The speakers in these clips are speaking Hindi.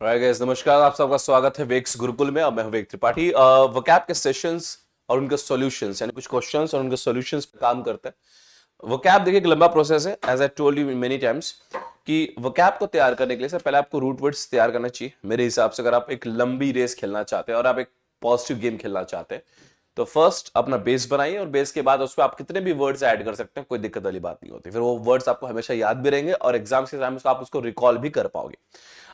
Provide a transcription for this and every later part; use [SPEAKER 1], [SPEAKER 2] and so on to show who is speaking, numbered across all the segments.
[SPEAKER 1] राइट गाइस, नमस्कार। आप सबका स्वागत है वेक्स गुरुकुल में। अब मैं हूं वेक त्रिपाठी। वोकैब के सेशंस और उनके सॉल्यूशंस यानी कुछ क्वेश्चंस और उनके सॉल्यूशंस पे काम करते हैं। वोकैब देखिए एक लंबा प्रोसेस है, as I told you many times कि वोकैब को तैयार करने के लिए सर पहले आपको रूट वर्ड्स तैयार करना चाहिए। मेरे हिसाब से अगर आप एक लंबी रेस खेलना चाहते हैं और आप एक पॉजिटिव गेम खेलना चाहते हैं तो फर्स्ट अपना बेस बनाइए और बेस के बाद उस पर आप कितने भी वर्ड्स ऐड कर सकते हैं, कोई दिक्कत वाली बात नहीं होती। फिर वो वर्ड्स आपको हमेशा याद भी रहेंगे और एग्जाम्स के टाइम आप उसको रिकॉल भी कर पाओगे।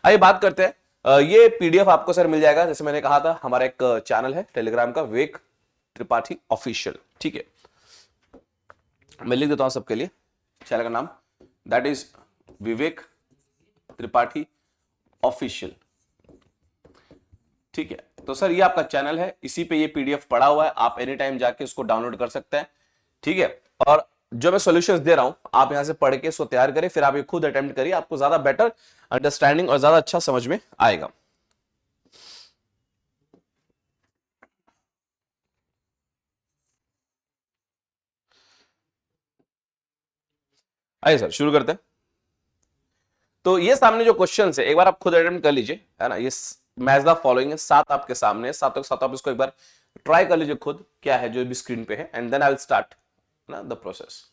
[SPEAKER 1] आइए बात करते हैं। ये पीडीएफ आपको सर मिल जाएगा, जैसे मैंने कहा था हमारा एक चैनल है टेलीग्राम का, वेक त्रिपाठी ऑफिशियल। ठीक है, मैं लिख देता हूं सबके लिए चैनल का नाम, that is Vivek Tripathi official. ठीक है, तो सर ये आपका चैनल है, इसी पे ये पीडीएफ पड़ा हुआ है, आप एनी टाइम जाके उसको डाउनलोड कर सकते हैं। ठीक है, और जो मैं सॉल्यूशंस दे रहा हूं आप यहां से पढ़ के इसको तैयार करें, फिर आप ये खुद अटेम्प्ट करिए, आपको ज्यादा बेटर अंडरस्टैंडिंग और ज्यादा अच्छा समझ में आएगा। आइए सर शुरू करते हैं। तो ये सामने जो क्वेश्चन है एक बार आप खुद अटेम्प्ट कर लीजिए, है ना। ये मैच द फॉलोइंग है, 7 आपके सामने है, सातों के साथ आप इसको एक बार ट्राई कर लीजिए खुद, क्या है जो भी स्क्रीन पे है, and then I will start ना द प्रोसेस।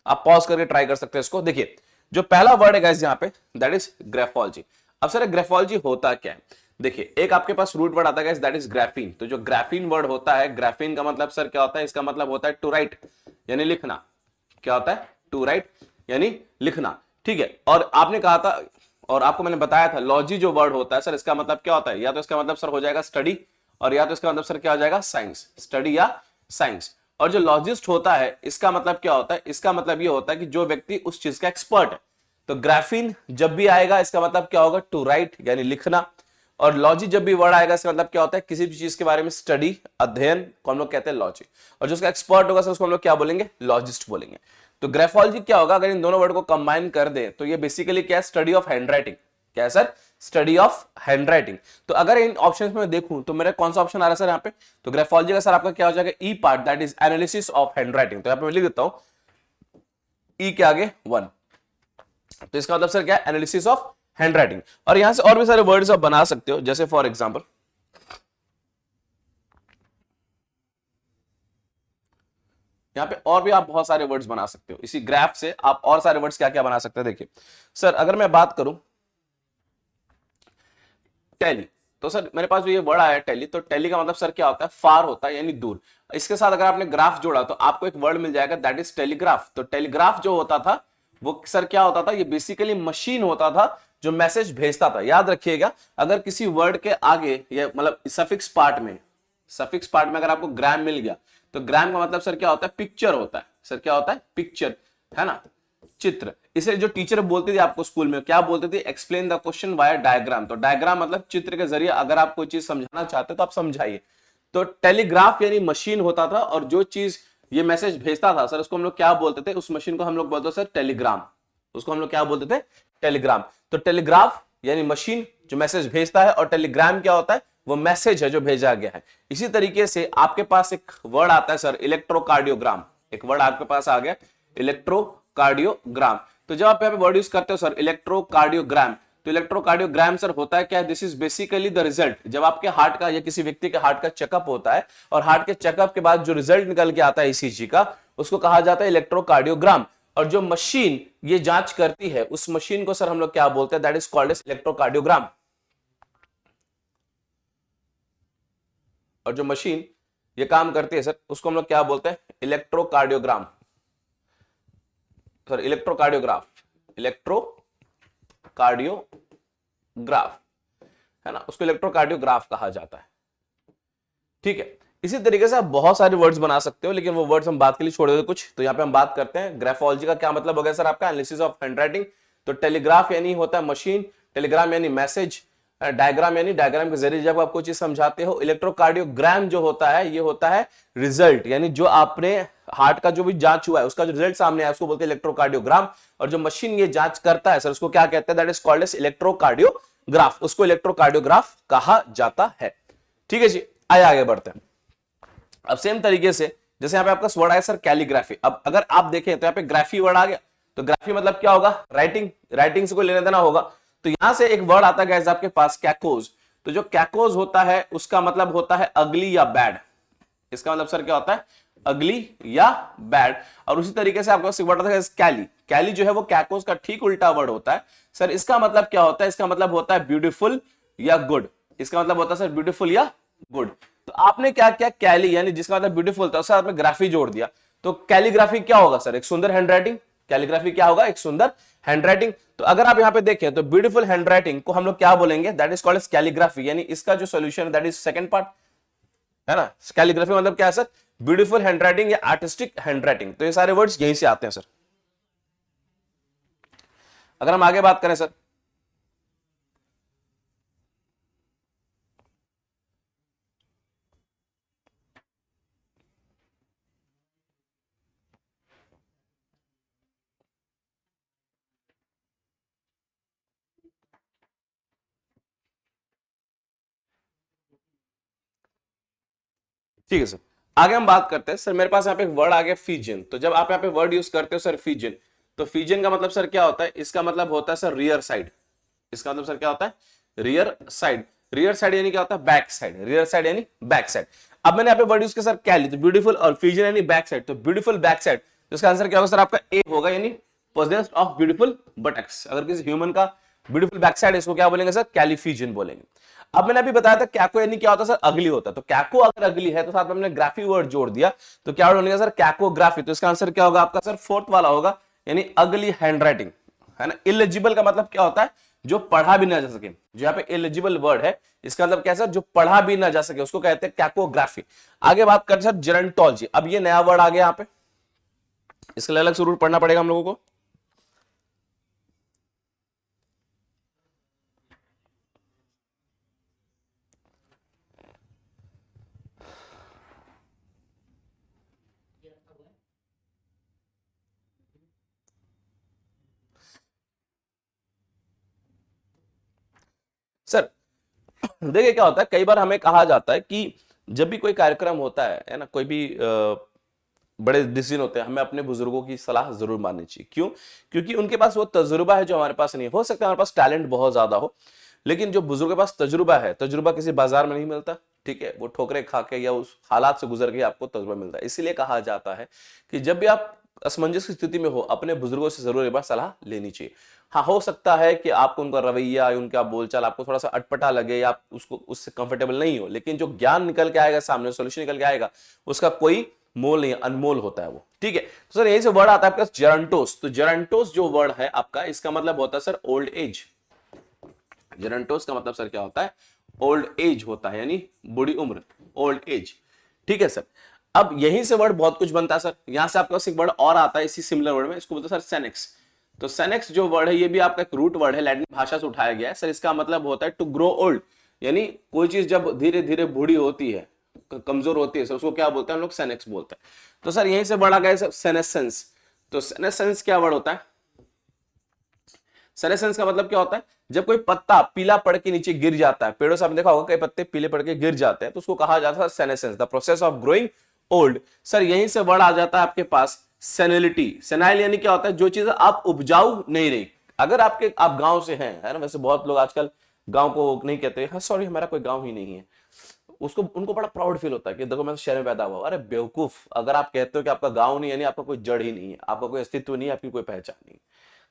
[SPEAKER 1] आप पॉज करके ट्राई कर सकते हैं इसको। देखिए जो पहला वर्ड है गाइस यहाँ पे, दैट इज ग्राफोलॉजी। अब सर ग्राफोलॉजी होता क्या है? देखिए एक आपके पास रूट वर्ड आता है गाइस, दैट इज ग्राफीन। तो जो ग्राफीन वर्ड होता है, ग्राफीन का मतलब सर क्या होता है? इसका मतलब होता है टू राइट यानी लिखना। क्या होता है? टू राइट यानी लिखना। ठीक है, और आपने कहा था और आपको मैंने बताया था लॉजी जो वर्ड होता है सर, इसका मतलब क्या होता है? या तो इसका मतलब सर हो जाएगा स्टडी, और या तो इसका मतलब सर क्या हो जाएगा? साइंस, स्टडी या साइंस। और जो लॉजिस्ट होता है इसका मतलब क्या होता है? इसका मतलब ये होता है कि जो व्यक्ति उस चीज का एक्सपर्ट है। तो ग्राफीन जब भी आएगा इसका मतलब क्या होगा? टू राइट यानी लिखना। और लॉजी जब भी वर्ड आएगा इसका मतलब क्या होता है? किसी भी चीज के बारे में स्टडी, अध्ययन को हम लोग कहते हैं लॉजी। और जो उसका एक्सपर्ट होगा सर उसको हम लोग क्या बोलेंगे? लॉजिस्ट बोलेंगे। तो ग्राफोलॉजी क्या होगा? अगर इन दोनों वर्ड को कंबाइन कर दे तो ये बेसिकली क्या है? Study of handwriting. क्या है सर? Study of handwriting. तो अगर इन ऑप्शंस में देखूं तो मेरा कौन सा ऑप्शन आ रहा है सर यहाँ पे? तो ग्राफोलॉजी का सर आपका क्या हो जाएगा? E part, that is analysis of handwriting. तो यहाँ पे मैं लिख देता हूं ई के आगे 1। तो इसका मतलब सर क्या है? Analysis of handwriting. और यहां से और भी सारे वर्ड्स आप बना सकते हो, जैसे फॉर एग्जांपल यहाँ पे और भी आप बहुत सारे वर्ड्स बना सकते हो। इसी ग्राफ से आप और सारे वर्ड्स क्या क्या बना सकते हैं। देखिए सर अगर मैं बात करूं टेली, तो सर मेरे पास जो ये वर्ड आया टेली, तो टेली का मतलब सर क्या होता है? फार होता है यानी दूर। इसके साथ अगर आपने ग्राफ जोड़ा तो आपको एक वर्ड मिल जाएगा, दैट इज टेलीग्राफ। तो टेलीग्राफ जो होता था वो सर क्या होता था? ये बेसिकली मशीन होता था जो मैसेज भेजता था। याद रखिएगा, अगर किसी वर्ड के आगे या मतलब सफिक्स पार्ट में, सफिक्स पार्ट में अगर आपको ग्राम मिल गया तो ग्राम का मतलब सर क्या होता है? पिक्चर होता है। सर क्या होता है? पिक्चर, है ना, चित्र। इसे जो टीचर बोलते थे आपको स्कूल में, क्या बोलते थे? Explain the question via diagram. तो डायग्राम मतलब चित्र के जरिए अगर आप कोई चीज समझाना चाहते हो तो आप समझाइए। तो टेलीग्राफ यानी मशीन होता था, और जो चीज ये मैसेज भेजता था सर उसको हम लोग क्या बोलते थे? उस मशीन को हम लोग बोलते थे सर टेलीग्राम। उसको हम लोग क्या बोलते थे? टेलीग्राम। तो टेलीग्राफ यानी मशीन जो मैसेज भेजता है, और टेलीग्राम क्या होता है? वो मैसेज है जो भेजा गया है। इसी तरीके से आपके पास एक वर्ड आता है सर इलेक्ट्रोकार्डियोग्राम। एक वर्ड आपके पास आ गया इलेक्ट्रोकार्डियोग्राम। तो जब आप यहाँ पे वर्ड यूज करते हो सर इलेक्ट्रोकार्डियोग्राम, तो इलेक्ट्रोकार्डियोग्राम सर होता है क्या? This is basically the result. जब आपके हार्ट का या किसी व्यक्ति के हार्ट का चेकअप होता है और हार्ट के चेकअप के बाद जो रिजल्ट निकल के आता है ईसीजी का, उसको कहा जाता है इलेक्ट्रोकार्डियोग्राम। और जो मशीन ये जांच करती है उस मशीन को सर हम लोग क्या बोलते हैं? That is called as electrocardiogram. और जो मशीन ये काम करती है सर उसको हम लोग क्या बोलते हैं? इलेक्ट्रोकार्डियोग्राम। सर इलेक्ट्रोकार्डियोग्राफ, इलेक्ट्रोकार्डियोग्राफ, है ना, उसको इलेक्ट्रोकार्डियोग्राफ कहा जाता है। ठीक है, इसी तरीके से आप बहुत सारे वर्ड्स बना सकते हो, लेकिन वो वर्ड्स हम बात के लिए छोड़ देते कुछ। तो यहाँ पे हम बात करते हैं ग्राफोलॉजी का क्या मतलब हो गया सर आपका? Analysis of handwriting. तो टेलीग्राफ यानी होता है मशीन, टेलीग्राम यानी मैसेज, डायग्राम यानी डायग्राम के जरिए जब आप कोई चीज समझाते हो। इलेक्ट्रोकार्डियोग्राम जो होता है ये होता है रिजल्ट, यानी जो आपने हार्ट का जो भी जांच हुआ है उसका जो रिजल्ट सामने आया उसको बोलते हैं इलेक्ट्रोकार्डियोग्राम। और जो मशीन ये जांच करता है सर उसको क्या कहते हैं? That is called as electrocardiograph. उसको इलेक्ट्रोकार्डियोग्राफ कहा जाता है। ठीक है जी, आइए आगे बढ़ते हैं। अब सेम तरीके से जैसे यहाँ पे आपका वर्ड आया सर कैलीग्राफी। अब अगर आप देखें तो यहाँ पे ग्राफी वर्ड आ गया। तो ग्राफी मतलब क्या होगा? राइटिंग, राइटिंग से कोई लेना देना होगा। तो यहां से एक वर्ड आता है गाइस आपके पास कैकोज। तो जो कैकोज होता है उसका मतलब होता है अगली या बैड। इसका मतलब सर क्या होता है? अगली या बैड। और उसी तरीके से आपको वर्ड आता है कैली। कैली जो है वो कैकोज का ठीक उल्टा वर्ड होता है। सर इसका मतलब क्या होता है? इसका मतलब होता है ब्यूटीफुल या गुड। इसका मतलब होता है सर ब्यूटीफुल या गुड। तो आपने क्या किया? कैली यानी जिसका मतलब ब्यूटीफुल था, उसके साथ में ग्राफी जोड़ दिया। तो कैलीग्राफी क्या होगा सर? एक सुंदर हैंडराइटिंग। कैलीग्राफी क्या होगा? एक सुंदर हैंडराइटिंग। तो अगर आप यहां पे देखें तो ब्यूटीफुल हैंडराइटिंग को हम लोग क्या बोलेंगे? That is called as calligraphy. यानी इसका जो solution that is second part, है ना। कैलीग्राफी मतलब क्या है सर? ब्यूटीफुल हैंडराइटिंग या आर्टिस्टिक हैंडराइटिंग। तो ये सारे वर्ड्स यहीं से आते हैं सर। अगर हम आगे बात करें सर, ठीक है सर। आगे हम बात करते हैं सर, मेरे पास यहाँ पे एक वर्ड आ गया फीजियन। तो जब आप यहाँ पे वर्ड यूज करते हो सर फीजियन, तो फीजियन का मतलब सर क्या होता है? इसका मतलब होता है सर रियर साइड। इसका मतलब सर क्या होता है? Rear side. रियर साइड यानी क्या होता है? Back side. रियर साइड यानी बैक साइड। अब मैंने यहाँ पे वर्ड यूज किया सर कैली, तो ब्यूटीफुल, और फीजियन यानी बैक साइड, तो ब्यूटीफुल बैक साइड। तो इसका आंसर क्या होगा सर? आपका ए होगा, यानी पोजेस्ड ऑफ ब्यूटीफुल बटक्स। अगर किसी ह्यूमन का ब्यूटीफुल बैक साइड, इसको क्या बोलेंगे सर? कैलीफीजियन बोलेंगे। अब मैंने अभी बताया था कैको यानी क्या होता है सर? अगली होता है। तो कैको अगर अगली है तो साथ में हमने ग्राफी वर्ड जोड़ दिया, तो क्या वर्ड बनेगा सर? कैकोग्राफी। तो इसका आंसर क्या होगा आपका सर? फोर्थ वाला होगा, यानी अगली हैंडराइटिंग, है ना। इलिजिबल का मतलब क्या होता है? जो पढ़ा भी ना जा सके। जो यहाँ पे इलिजिबल वर्ड है, इसका मतलब क्या है सर? जो पढ़ा भी ना जा सके, उसको कहते हैं कैकोग्राफी। आगे बात करते हैं सर जेरंटोलॉजी। अब ये नया वर्ड आ गया यहाँ पे, इसके लिए अलग से रूल पढ़ना पड़ेगा हम लोगों को। सर देखिए क्या होता है, कई बार हमें कहा जाता है कि जब भी कोई कार्यक्रम होता है ना, कोई भी बड़े डिसीजन होते हैं, हमें अपने बुजुर्गों की सलाह जरूर माननी चाहिए। क्यों? क्योंकि उनके पास वो तजुर्बा है जो हमारे पास नहीं है। हो सकता है हमारे पास टैलेंट बहुत ज्यादा हो, लेकिन जो बुजुर्ग के पास तजुर्बा है, तजुर्बा किसी बाजार में नहीं मिलता। ठीक है, वो ठोकरे खा के या उस हालात से गुजर के आपको तजुर्बा मिलता है। इसीलिए कहा जाता है कि जब भी आप असमंजस की स्थिति में हो, अपने बुजुर्गों से जरूर एक बार सलाह लेनी चाहिए। हाँ, हो सकता है कि आपको उनका रवैया, उनका बोलचाल आपको थोड़ा सा अटपटा लगे, या आप उसको उससे कंफर्टेबल नहीं हो, लेकिन जो ज्ञान निकल के आएगा सामने, सोल्यूशन निकल के आएगा, उसका कोई मोल नहीं है, अनमोल होता है वो। ठीक है, तो सर यही से वर्ड आता है आपका जेरंटोस। तो जेरंटोस जो वर्ड है आपका, इसका मतलब होता है सर ओल्ड एज। जेरंटोस का मतलब सर क्या होता है? ओल्ड एज होता है, यानी बूढ़ी उम्र, ओल्ड एज। ठीक है सर। अब यहीं से वर्ड बहुत कुछ बनता है सर। यहां से आपका एक वर्ड और आता है इसी सिमिलर वर्ड में, इसको बोलते हैं सर सेनेक्स। तो सेनेक्स जो वर्ड है, ये भी आपका एक रूट वर्ड है, लैटिन भाषा से उठाया गया है सर। इसका मतलब होता है टू ग्रो ओल्ड, यानी कोई चीज जब धीरे धीरे बूढ़ी होती है, कमजोर होती है सर, उसको क्या बोलते हैं हम लोग? सेनेक्स बोलते हैं। तो सर यहीं से वर्ड आ गया सर सेनेसेंस। तो सेनेसेंस क्या वर्ड होता है? सेनेसेंस का मतलब क्या होता है? जब कोई पत्ता पीला पड़ के नीचे गिर जाता है, पेड़ों से आपने देखा होगा कई पत्ते पीले पड़ के गिर जाते हैं, तो उसको कहा जाता है senescence, the process of growing old. Sir यहीं से वर्ड आ जाता है आपके पास सेनिलिटी। सेनाइल यानी क्या होता है? जो चीज आप उपजाऊ नहीं रही। अगर आप गांव से हैं, है ना, वैसे बहुत लोग आजकल गांव को नहीं कहते, हाँ सॉरी हमारा कोई गांव ही नहीं है, उसको उनको बड़ा प्राउड फील होता है कि देखो मैं शहर में पैदा हुआ। अरे बेवकूफ, अगर आप कहते हो कि आपका गांव नहीं, यानी आपका कोई जड़ ही नहीं है, आपका कोई अस्तित्व नहीं है, आपकी कोई पहचान नहीं।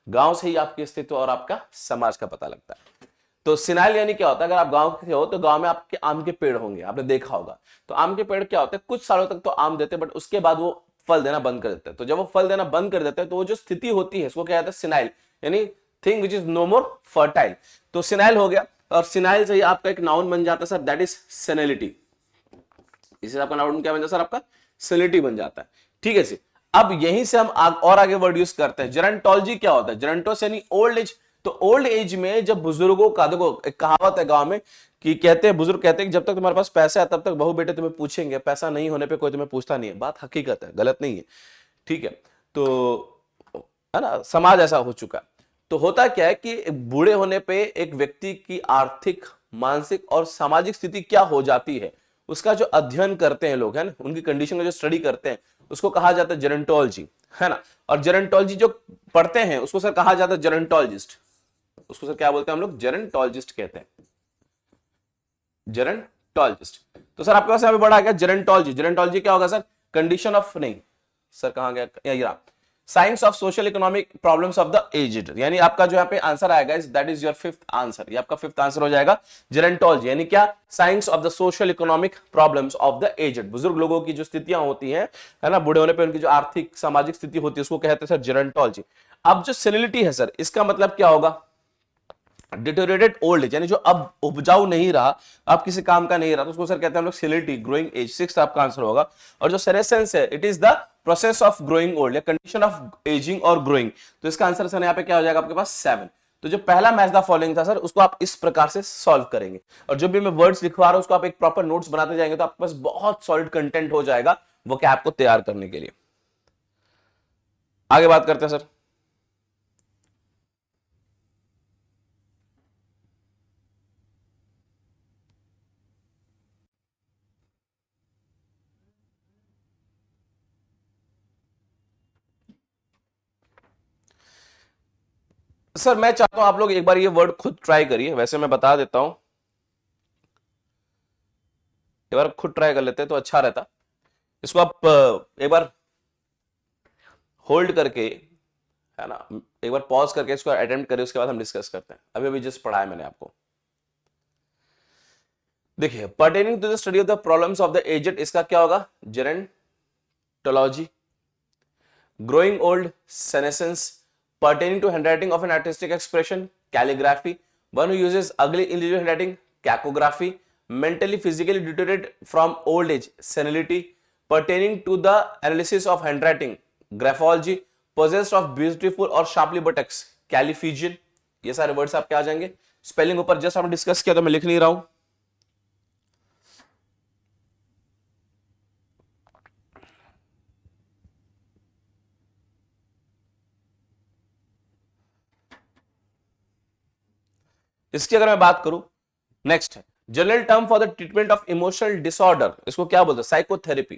[SPEAKER 1] गांव से ही आपके अस्तित्व और आपका समाज का पता लगता है। तो सिनाइल यानी क्या होता है? अगर आप गांव के हो तो गांव में आपके आम के पेड़ होंगे, आपने देखा होगा। तो आम के पेड़ क्या होते हैं? कुछ सालों तक तो आम देते हैं, बट उसके बाद वो फल देना बंद कर देते हैं। तो जब वो फल देना बंद कर देते हैं, तो वो जो स्थिति होती है उसको क्या कहते हैं? सिनाइल, यानी thing which is no more fertile. तो सिनाइल हो गया, और सिनाइल से ही आपका एक नाउन बन जाता है सर, दैट इज सेनेलिटी। इससे आपका नाउन क्या बन जाता है सर? आपका सेनिलिटी बन जाता है। ठीक है जी। अब यहीं से हम और आगे वर्ड यूज करते हैं। जेरंटोलॉजी क्या होता है? जेरंटोस यानी ओल्ड एज। तो ओल्ड एज में जब बुजुर्गों का, देखो एक कहावत है गांव में कि कहते हैं, बुजुर्ग कहते हैं कि जब तक तुम्हारे पास पैसा है तब तक बहू बेटे तुम्हें पूछेंगे, पैसा नहीं होने पे कोई तुम्हें पूछता नहीं है। बात हकीकत है, गलत नहीं है। ठीक है, तो है ना, समाज ऐसा हो चुका है। तो होता क्या है कि बूढ़े होने पे एक व्यक्ति की आर्थिक, मानसिक और सामाजिक स्थिति क्या हो जाती है, उसका जो अध्ययन करते हैं लोग, है ना, उनकी कंडीशन का जो स्टडी करते हैं, उसको कहा जाता है जेरंटोलॉजी, है ना। और जेरंटोलॉजी जो पढ़ते हैं उसको सर कहा जाता है जेरंटोलॉजिस्ट। उसको सर क्या बोलते हैं हम लोग? जेरंटोलॉजिस्ट कहते हैं, जेरंटोलॉजिस्ट। तो सर आपके पास यहाँ पे बड़ा आ गया जेरंटोलॉजी। जेरंटोलॉजी क्या होगा सर? कंडीशन ऑफ, नहीं सर कहां गया, यही रहा, science of social economic problems of the aged. यानी आपका जो यहाँ पे आंसर आएगा, that is your fifth answer, ये आपका फिफ्थ आंसर हो जाएगा। जेरंटोलॉजी यानी क्या? Science of the social economic problems of the aged. बुजुर्ग लोगों की जो स्थितियां होती हैं, है ना, बूढ़े होने पे उनकी जो आर्थिक सामाजिक स्थिति होती है, उसको कहते हैं सर जेरंटोलॉजी। अब जो सेनिलिटी है सर, इसका मतलब क्या होगा? डिटोरेटेड ओल्ड एज, यानी जो अब उपजाऊ नहीं रहा, अब किसी काम का नहीं रहा, तो उसको सर कहते हैं हम लोग सेनिलिटी, ग्रोइंग एज। सिक्स आपका आंसर होगा। और जो सेनेसेंस है, it is the process of growing old या कंडीशन ऑफ एजिंग और ग्रोइंग। तो इसका आंसर सर यहाँ पे क्या हो जाएगा आपके पास? 7। तो जो पहला मैच द फॉलोइंग था सर, उसको आप इस प्रकार से सॉल्व करेंगे। और जो भी मैं वर्ड्स लिखवा रहा हूं, उसको आप एक प्रॉपर नोट्स बनाते जाएंगे, तो आपके पास बहुत सॉलिड कंटेंट हो जाएगा वो क्या आपको तैयार करने के लिए। आगे बात करते हैं सर। सर मैं चाहता हूं आप लोग एक बार ये वर्ड खुद ट्राई करिए। वैसे मैं बता देता हूं, एक बार खुद ट्राई कर लेते हैं तो अच्छा रहता। इसको आप एक बार होल्ड करके, है ना, एक बार पॉज करके इसको अटेम्प्ट करिए, उसके बाद हम डिस्कस करते हैं। अभी अभी जस्ट पढ़ा है मैंने आपको। देखिए, pertaining to the study of the problems of the aged, इसका क्या होगा? Gerontology. Growing old, senescence. Pertaining to handwriting of an artistic expression, calligraphy. One who uses ugly illegible handwriting, cacography. Mentally physically deteriorated from old age, senility. Pertaining to the analysis of handwriting, graphology. Possessed of beautiful or sharply buttocks, caliphygin. ये सारे वर्ड्स आपके आ जाएंगे। स्पेलिंग ऊपर जस्ट आपने डिस्कस किया, तो मैं लिख नहीं रहा हूं। इसकी अगर मैं बात करूं, नेक्स्ट है general term for the treatment of emotional disorder. इसको क्या बोलते हैं? साइकोथेरेपी।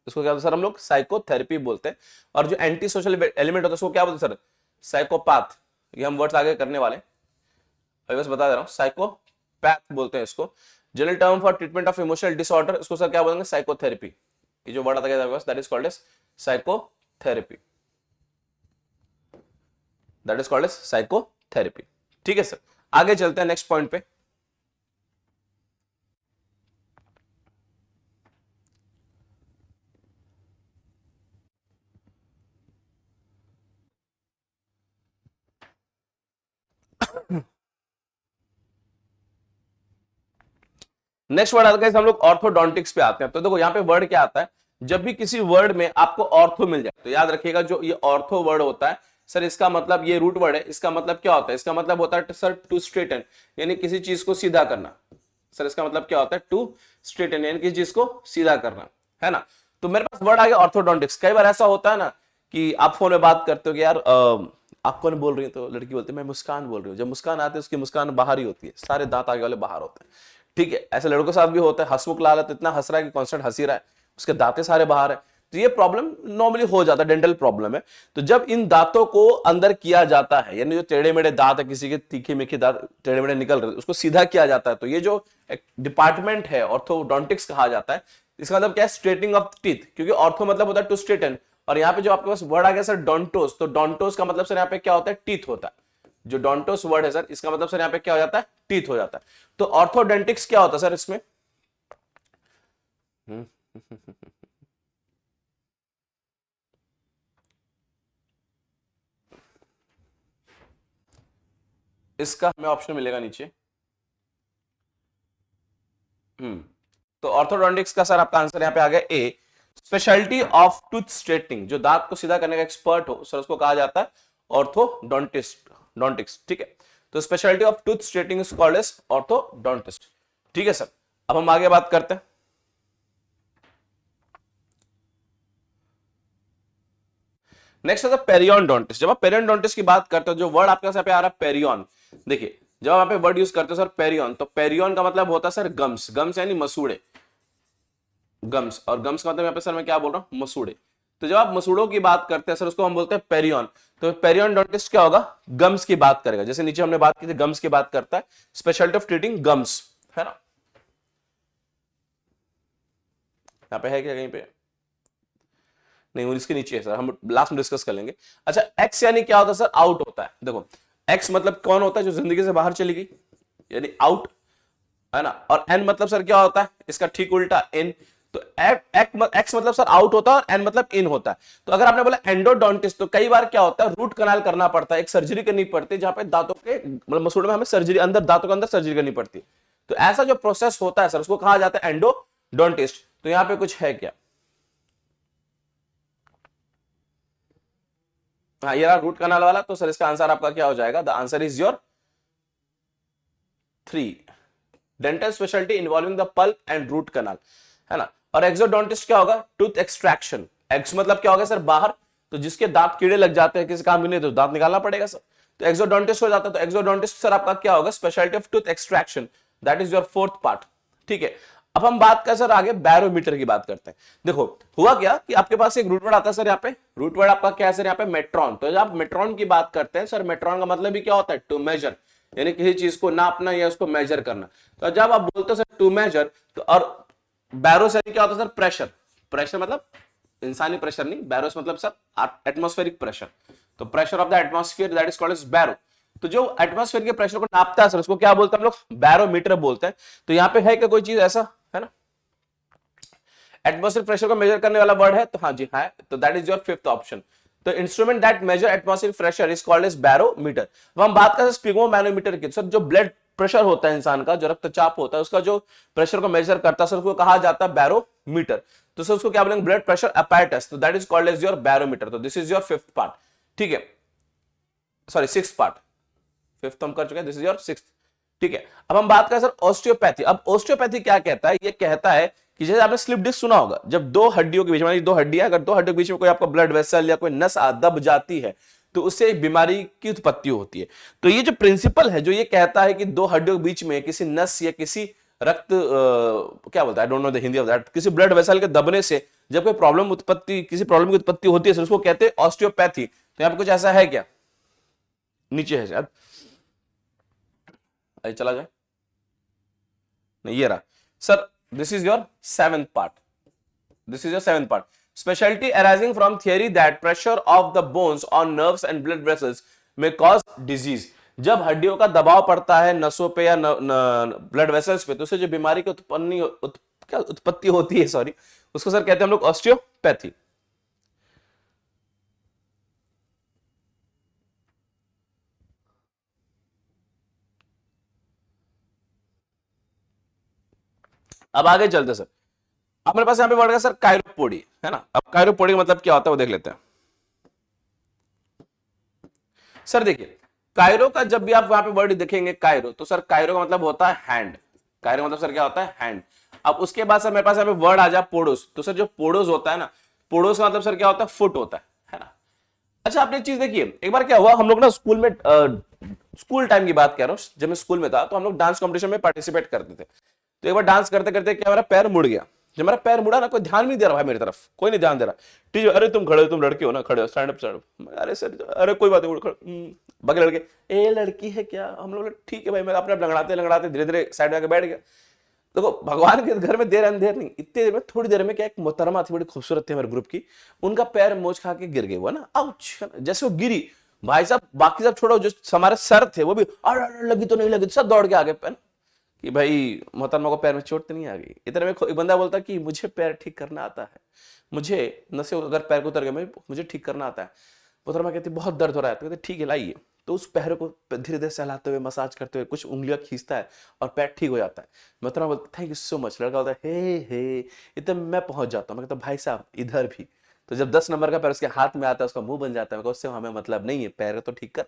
[SPEAKER 1] इसको क्या बोलते हैं सर? हम लोग साइकोथेरेपी बोलते हैं। और जो एंटी सोशल एलिमेंट होता है, उसको क्या बोलते हैं सर? साइकोपैथ। ये हम वर्ड्स आगे करने वाले, अभी बस बता दे रहा हूं, साइकोपैथ बोलते हैं इसको। General term for treatment of emotional disorder, इसको सर क्या बोलेंगे? साइकोथेरेपी। ये जो वर्ड आता है that is called as psychotherapy, that is called as psychotherapy. ठीक है सर, आगे चलते हैं नेक्स्ट पॉइंट पे। नेक्स्ट वर्ड आता है, हम लोग ऑर्थोडोंटिक्स पे आते हैं। तो देखो यहाँ पे वर्ड क्या आता है, जब भी किसी वर्ड में आपको ऑर्थो मिल जाए, तो याद रखिएगा जो ये ऑर्थो वर्ड होता है सर, इसका मतलब, ये रूट वर्ड है, इसका मतलब क्या होता है? इसका मतलब होता है सर टू स्ट्रेटन, यानी किसी चीज को सीधा करना। सर इसका मतलब क्या होता है? टू स्ट्रेटन, यानी किसी चीज को सीधा करना, है ना। तो मेरे पास वर्ड आ गया ऑर्थोडोंटिक्स। कई बार ऐसा होता है ना कि आप फोन में बात करते हो कि यार आप कौन बोल रही है, तो लड़की बोलती है मैं मुस्कान बोल रही हूँ। जब मुस्कान आती है, उसकी मुस्कान बाहर ही होती है, सारे दांत आगे वाले बाहर होते हैं। ठीक है, ऐसे लड़कों के साथ भी होता है। हंसमुख लाल तो इतना हंस रहा है कि कॉन्स्टेंट हंसी रहा है, उसके दांतें सारे बाहर है। तो ये प्रॉब्लम नॉर्मली हो जाता है, डेंटल प्रॉब्लम है। तो जब इन दांतों को अंदर किया जाता है, यानी जो टेढ़े मेढ़े दांत है, किसी के तीखे मीठे दांत टेढ़े मेढ़े निकल रहे, उसको सीधा किया जाता है, तो ये जो डिपार्टमेंट है ऑर्थोडोंटिक्स कहा जाता है। इसका मतलब क्या है? स्ट्रेटनिंग ऑफ टीथ, क्योंकि ऑर्थो मतलब होता है टू स्ट्रेटन। और यहाँ पे जो आपके पास वर्ड आ गया सर डोंटोस, तो डोंटोस का मतलब सर यहाँ पे क्या होता है? टीथ होता है। जो डोंटोस वर्ड है सर, इसका मतलब सर यहाँ पे क्या हो जाता है? टीथ हो जाता है। तो ऑर्थोडेंटिक्स क्या होता है सर इसमें? इसका हमें ऑप्शन मिलेगा नीचे। तो ऑर्थोडोंटिक्स का सर आपका आंसर यहाँ पे आ गया ए, स्पेशलिटी ऑफ टूथ स्ट्रेटनिंग। जो दांत को सीधा करने का एक्सपर्ट हो सर, उसको कहा जाता है ऑर्थोडोंटिस्ट, डोंटिक्स। ठीक है, तो speciality of tooth straightening is called as orthodontist. ठीक है सर, अब हम आगे बात करते हैं। नेक्स्ट है पेरियोडोंटिस्ट। जब आप पेरियोडोंटिस्ट की बात करते हो, जो वर्ड आपके पास यहाँ पे आ रहा है पेरियन, देखिए जब आप वर्ड यूज करते हो सर पेरियन, तो पेरियन का मतलब होता है सर गम्स। गम्स यानी मसूड़े, गम्स। और गम्स का मतलब यहाँ पे सर मैं क्या बोल रहा हूँ? मसूड़े। तो जब आप मसूड़ों की बात करते हैं सर उसको हम बोलते हैं पेरियन। तो पेरियोडोंटिस्ट क्या होगा, गम्स की बात करेगा। जैसे नीचे हमने बात की थी गम्स की बात करता है, स्पेशलिटी ऑफ ट्रीटिंग गम्स, है ना। यहां पे है क्या कहीं पे, नहीं वो इसके नीचे है सर, हम लास्ट में डिस्कस कर लेंगे। अच्छा एक्स यानी क्या होता है सर, आउट होता है। देखो एक्स मतलब कौन होता है, जो जिंदगी से बाहर चली गई, यानी आउट, है ना। और एन मतलब सर क्या होता है, इसका ठीक उल्टा इन। तो एक्स मतलब सर आउट होता है और एन मतलब इन होता है। तो अगर आपने बोला एंडोडोंटिस्ट, तो कई बार क्या होता है रूट कनाल करना पड़ता है, एक सर्जरी करनी पड़ती है जहां पे दांतों के मतलब मसूड़ों में हमें सर्जरी, अंदर दांतों के अंदर सर्जरी करनी पड़ती है। तो ऐसा जो प्रोसेस होता है सर उसको कहा जाता है एंडोडोंटिस्ट। तो यहां पे कुछ है क्या, हाँ ये रहा रूट कनाल वाला। तो सर इसका आंसर आपका क्या हो जाएगा, the answer is your 3, dental speciality involving the pulp and root canal, है ना। और एक्सोडोंटिस्ट क्या होगा, टूथ एक्सट्रैक्शन। एक्स मतलब क्या होगा सर बाहर, तो जिसके दांत कीड़े लग जाते हैं किसी काम के नहीं तो दांत निकालना पड़ेगा सर, तो एक्सोडोंटिस्ट हो जाता है। तो एक्सोडोंटिस्ट सर आपका क्या होगा, speciality of tooth extraction, that is your 4th part. ठीक है, अब हम बात कर सर आगे बैरोमीटर की बात करते हैं। देखो हुआ क्या कि आपके पास एक रूट वर्ड आता है सर, यहाँ पे रूट वर्ड आपका क्या है सर, यहाँ पे मेट्रॉन। तो जब आप मेट्रॉन की बात करते हैं सर, मेट्रॉन का मतलब भी क्या होता है, टू मेजर, यानी किसी चीज को नापना या उसको मेजर करना। तो जब आप बोलते हो सर टू मेजर, तो और बैरोस यानी क्या होता है सर, प्रेशर। प्रेशर मतलब इंसानी प्रेशर नहीं, बैरोस मतलब सर एटमॉस्फेरिक प्रेशर। तो pressure of the atmosphere that is called as baro. तो जो एटमॉस्फेयर के प्रेशर को नापता है सर उसको क्या बोलते हैं हम लोग, बैरोमीटर बोलते हैं। तो यहाँ पे है क्या कोई चीज ऐसा, है ना, एटमॉस्फेरिक प्रेशर को मेजर करने वाला वर्ड है, तो हाँ जी है, तो that is your 5th option. तो instrument that measure atmospheric pressure is called as barometer. अब हम बात करते हैं स्पिगमोमैनोमीटर की। सर जो ब्लड प्रेशर होता है इंसान का, जो रक्तचाप होता है उसका जो प्रेशर को मेजर करता है सर उसको कहा जाता है बैरोमीटर। तो सर उसको क्या बोलेंगे, ब्लड प्रेशर अपैरेटस। तो that is called as your barometer. तो this is your 5th part. ठीक है, सॉरी 6th पार्ट, 5th हम कर चुके हैं, दिस इज योर 6th। ठीक है, अब हम बात करें सर ऑस्टियोपैथी। अब ऑस्टियोपैथी क्या कहता है, ये कहता है कि जैसे आपने स्लिप डिस्क सुना होगा, जब दो हड्डियों के बीच में, दो हड्डियां, अगर दो हड्डियों के बीच में कोई आपका ब्लड वेसल या कोई नस दब जाती है तो उससे एक बीमारी की उत्पत्ति होती है। तो ये जो प्रिंसिपल है जो ये कहता है कि दो हड्डियों के बीच में किसी नस या किसी रक्त क्या बोलता है, I don't know the Hindi of that, किसी ब्लड वेसल के दबने से जब कोई प्रॉब्लम उत्पत्ति, किसी प्रॉब्लम की उत्पत्ति होती है उसको कहते हैं ऑस्टियोपैथी। तो यहाँ पे कुछ ऐसा है क्या, नीचे है शायद, चला जाए, नहीं ये रहा sir, this is your 7th part. This is your 7th part, speciality arising from theory that pressure of the bones on nerves and blood vessels में कॉज डिजीज। जब हड्डियों का दबाव पड़ता है नसों पे या ब्लड वेसल्स पे, तो उससे जो बीमारी की उत्पत्ति होती है, सॉरी, उसको सर कहते हैं हम लोग ऑस्टियोपैथी। अब आगे चलते सर, हमारे पास यहाँ पे वर्ड है सर कायरोपोडी, है ना। अब कायरोपोडी का मतलब क्या होता है वो देख लेते हैं। सर देखिए कायरो का जब भी आप वहां पे वर्ड देखेंगे कायरो, तो सर कायरो का मतलब होता है हैंड। कायरो मतलब सर क्या होता है, हैंड। अब उसके बाद सर मेरे पास यहाँ पे वर्ड आ जाए पोडोस। तो सर जो पोडोस होता है ना, पोडोस का मतलब सर क्या होता है, फुट होता है ना। अच्छा आपने एक चीज देखिए, एक बार क्या हुआ, हम लोग ना स्कूल में, स्कूल टाइम की बात कर रहा हूँ, जब मैं स्कूल में था तो हम लोग डांस कॉम्पिटिशन में पार्टिसिपेट करते थे। तो एक बार डांस करते करते क्या मेरा पैर मुड़ गया। जब मेरा पैर मुड़ा ना, कोई ध्यान नहीं दे रहा भाई मेरी तरफ, कोई नहीं ध्यान दे रहा। टीचर, अरे तुम खड़े हो, तुम लड़के हो ना, खड़े हो, स्टैंड अप स्टैंड अप। अरे सर, अरे कोई बात नहीं, बाकी लड़के, ए लड़की है क्या, हम लोग ठीक है भाई, मैं अपने लंगड़ाते लंगड़ाते धीरे धीरे साइड में आके बैठ गया। देखो भगवान के घर में देर अंधेर नहीं, इतनी देर में, थोड़ी देर में क्या, एक मोहतरमा थी बड़ी खूबसूरत थी हमारे ग्रुप की, उनका पैर मोच खा के गिर गए वो ना, आउच, जैसे वो गिरी भाई साहब, बाकी सब छोड़ो, जो हमारे सर थे वो भी अरे लगी तो नहीं लगी, सब दौड़ के आगे पेन कि भाई मोहतरमा को पैर में चोट तो नहीं आ गई। इतने में एक बंदा बोलता कि मुझे पैर ठीक करना आता है, मुझे नसे अगर पैर को उतर गए मुझे ठीक करना आता है। मोहतरमा कहती बहुत दर्द हो रहा है, तो कहते ठीक है लाइए। तो उस पैर को धीरे धीरे सहलाते हुए, मसाज करते हुए, कुछ उंगलियां खींचता है और पैर ठीक हो जाता है। मोहतरमा बोलता थैंक यू सो मच। लड़का बोलता है हे इतने मैं पहुंच जाता हूँ। मैं कहता भाई साहब इधर भी। तो जब 10 नंबर का पैर उसके हाथ में आता है, उसका मुंह बन जाता है, उससे हमें मतलब नहीं है, पैर तो ठीक कर।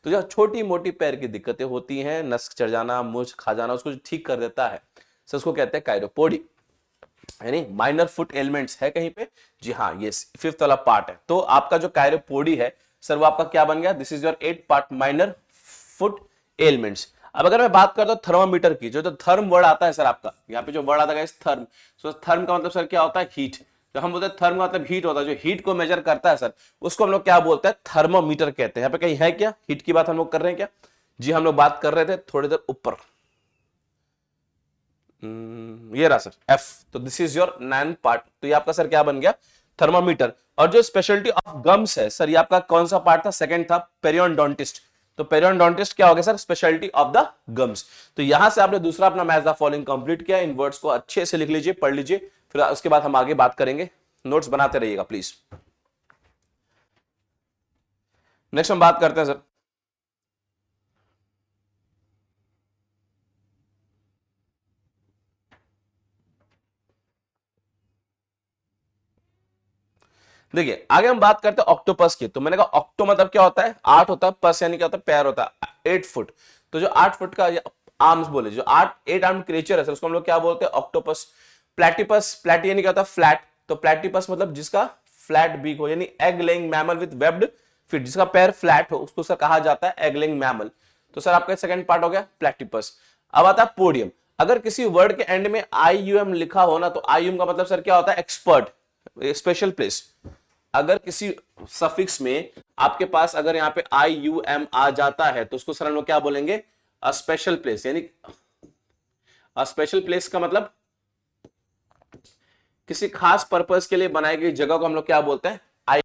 [SPEAKER 1] तो जो छोटी मोटी पैर की दिक्कतें होती हैं, नस चढ़ जाना, मुझ खा जाना, उसको ठीक कर देता है, सो उसको कहते हैं कायरोपोडी, यानी माइनर फुट एलिमेंट्स है कहीं पे। जी हाँ, ये 5th वाला पार्ट है। तो आपका जो कायरोपोडी है सर वो आपका क्या बन गया, this is your 8th part, minor foot elements. अब अगर मैं बात करता हूं थर्मामीटर की, जो तो थर्म वर्ड आता है सर आपका, यहाँ पे जो वर्ड आता है थर्म, सो थर्म का मतलब सर क्या होता है, हीट। जो हम बोलते हैं थर्म मतलब हीट होता है, जो हीट को मेजर करता है सर, उसको हम लोग क्या बोलते हैं, थर्मोमीटर कहते हैं। यहाँ पे कहीं है क्या हीट की बात हम लोग कर रहे हैं क्या? जी हम लोग बात कर रहे थे थोड़ी देर ऊपर। ये रहा सर एफ। तो this is your nine part. तो ये आपका सर क्या बन गया, थर्मामीटर। और जो स्पेशलिटी ऑफ गम्स है सर, ये आपका कौन सा पार्ट था, सेकंड था, पेरियोडोंटिस्ट। तो पेरियोडोंटिस्ट क्या हो गया sir, speciality of the gums. तो यहां से आपने दूसरा अपना मैच द फॉलोइंग कंप्लीट किया। इन वर्ड्स को अच्छे से लिख लीजिए, पढ़ लीजिए, फिर उसके बाद हम आगे बात करेंगे। नोट्स बनाते रहिएगा प्लीज। नेक्स्ट हम बात करते हैं सर, देखिए आगे हम बात करते हैं ऑक्टोपस की। तो मैंने कहा ऑक्टो मतलब क्या होता है, 8 होता है, पस यानी क्या होता है, पैर होता है, 8 फुट। तो जो 8 फुट का आर्म्स बोले, जो 8 आर्म क्रिएचर है उसको हम लोग क्या बोलते हैं, ऑक्टोपस। प्लेटिपस, प्लेटी यानी क्या होता है, फ्लैट। तो प्लेटिपस मतलब जिसका फ्लैट बीक हो, यानी egg laying mammal with webbed feet, जिसका पैर फ्लैट हो उसको सर कहा जाता है एग लेइंग मैमल। तो सर आपका सेकंड पार्ट हो गया प्लेटिपस। अब आता है पोडियम। अगर किसी वर्ड के एंड में IUM लिखा हो ना, तो IUM का मतलब सर क्या होता है, एक्सपर्ट, स्पेशल प्लेस। अगर किसी सफिक्स में आपके पास अगर यहां पे IUM आ जाता है तो उसको सर हम लोग क्या बोलेंगे, अ स्पेशल प्लेस। यानी अ स्पेशल प्लेस का मतलब किसी खास पर्पस के लिए बनाई गई जगह को हम लोग क्या बोलते हैं, आई।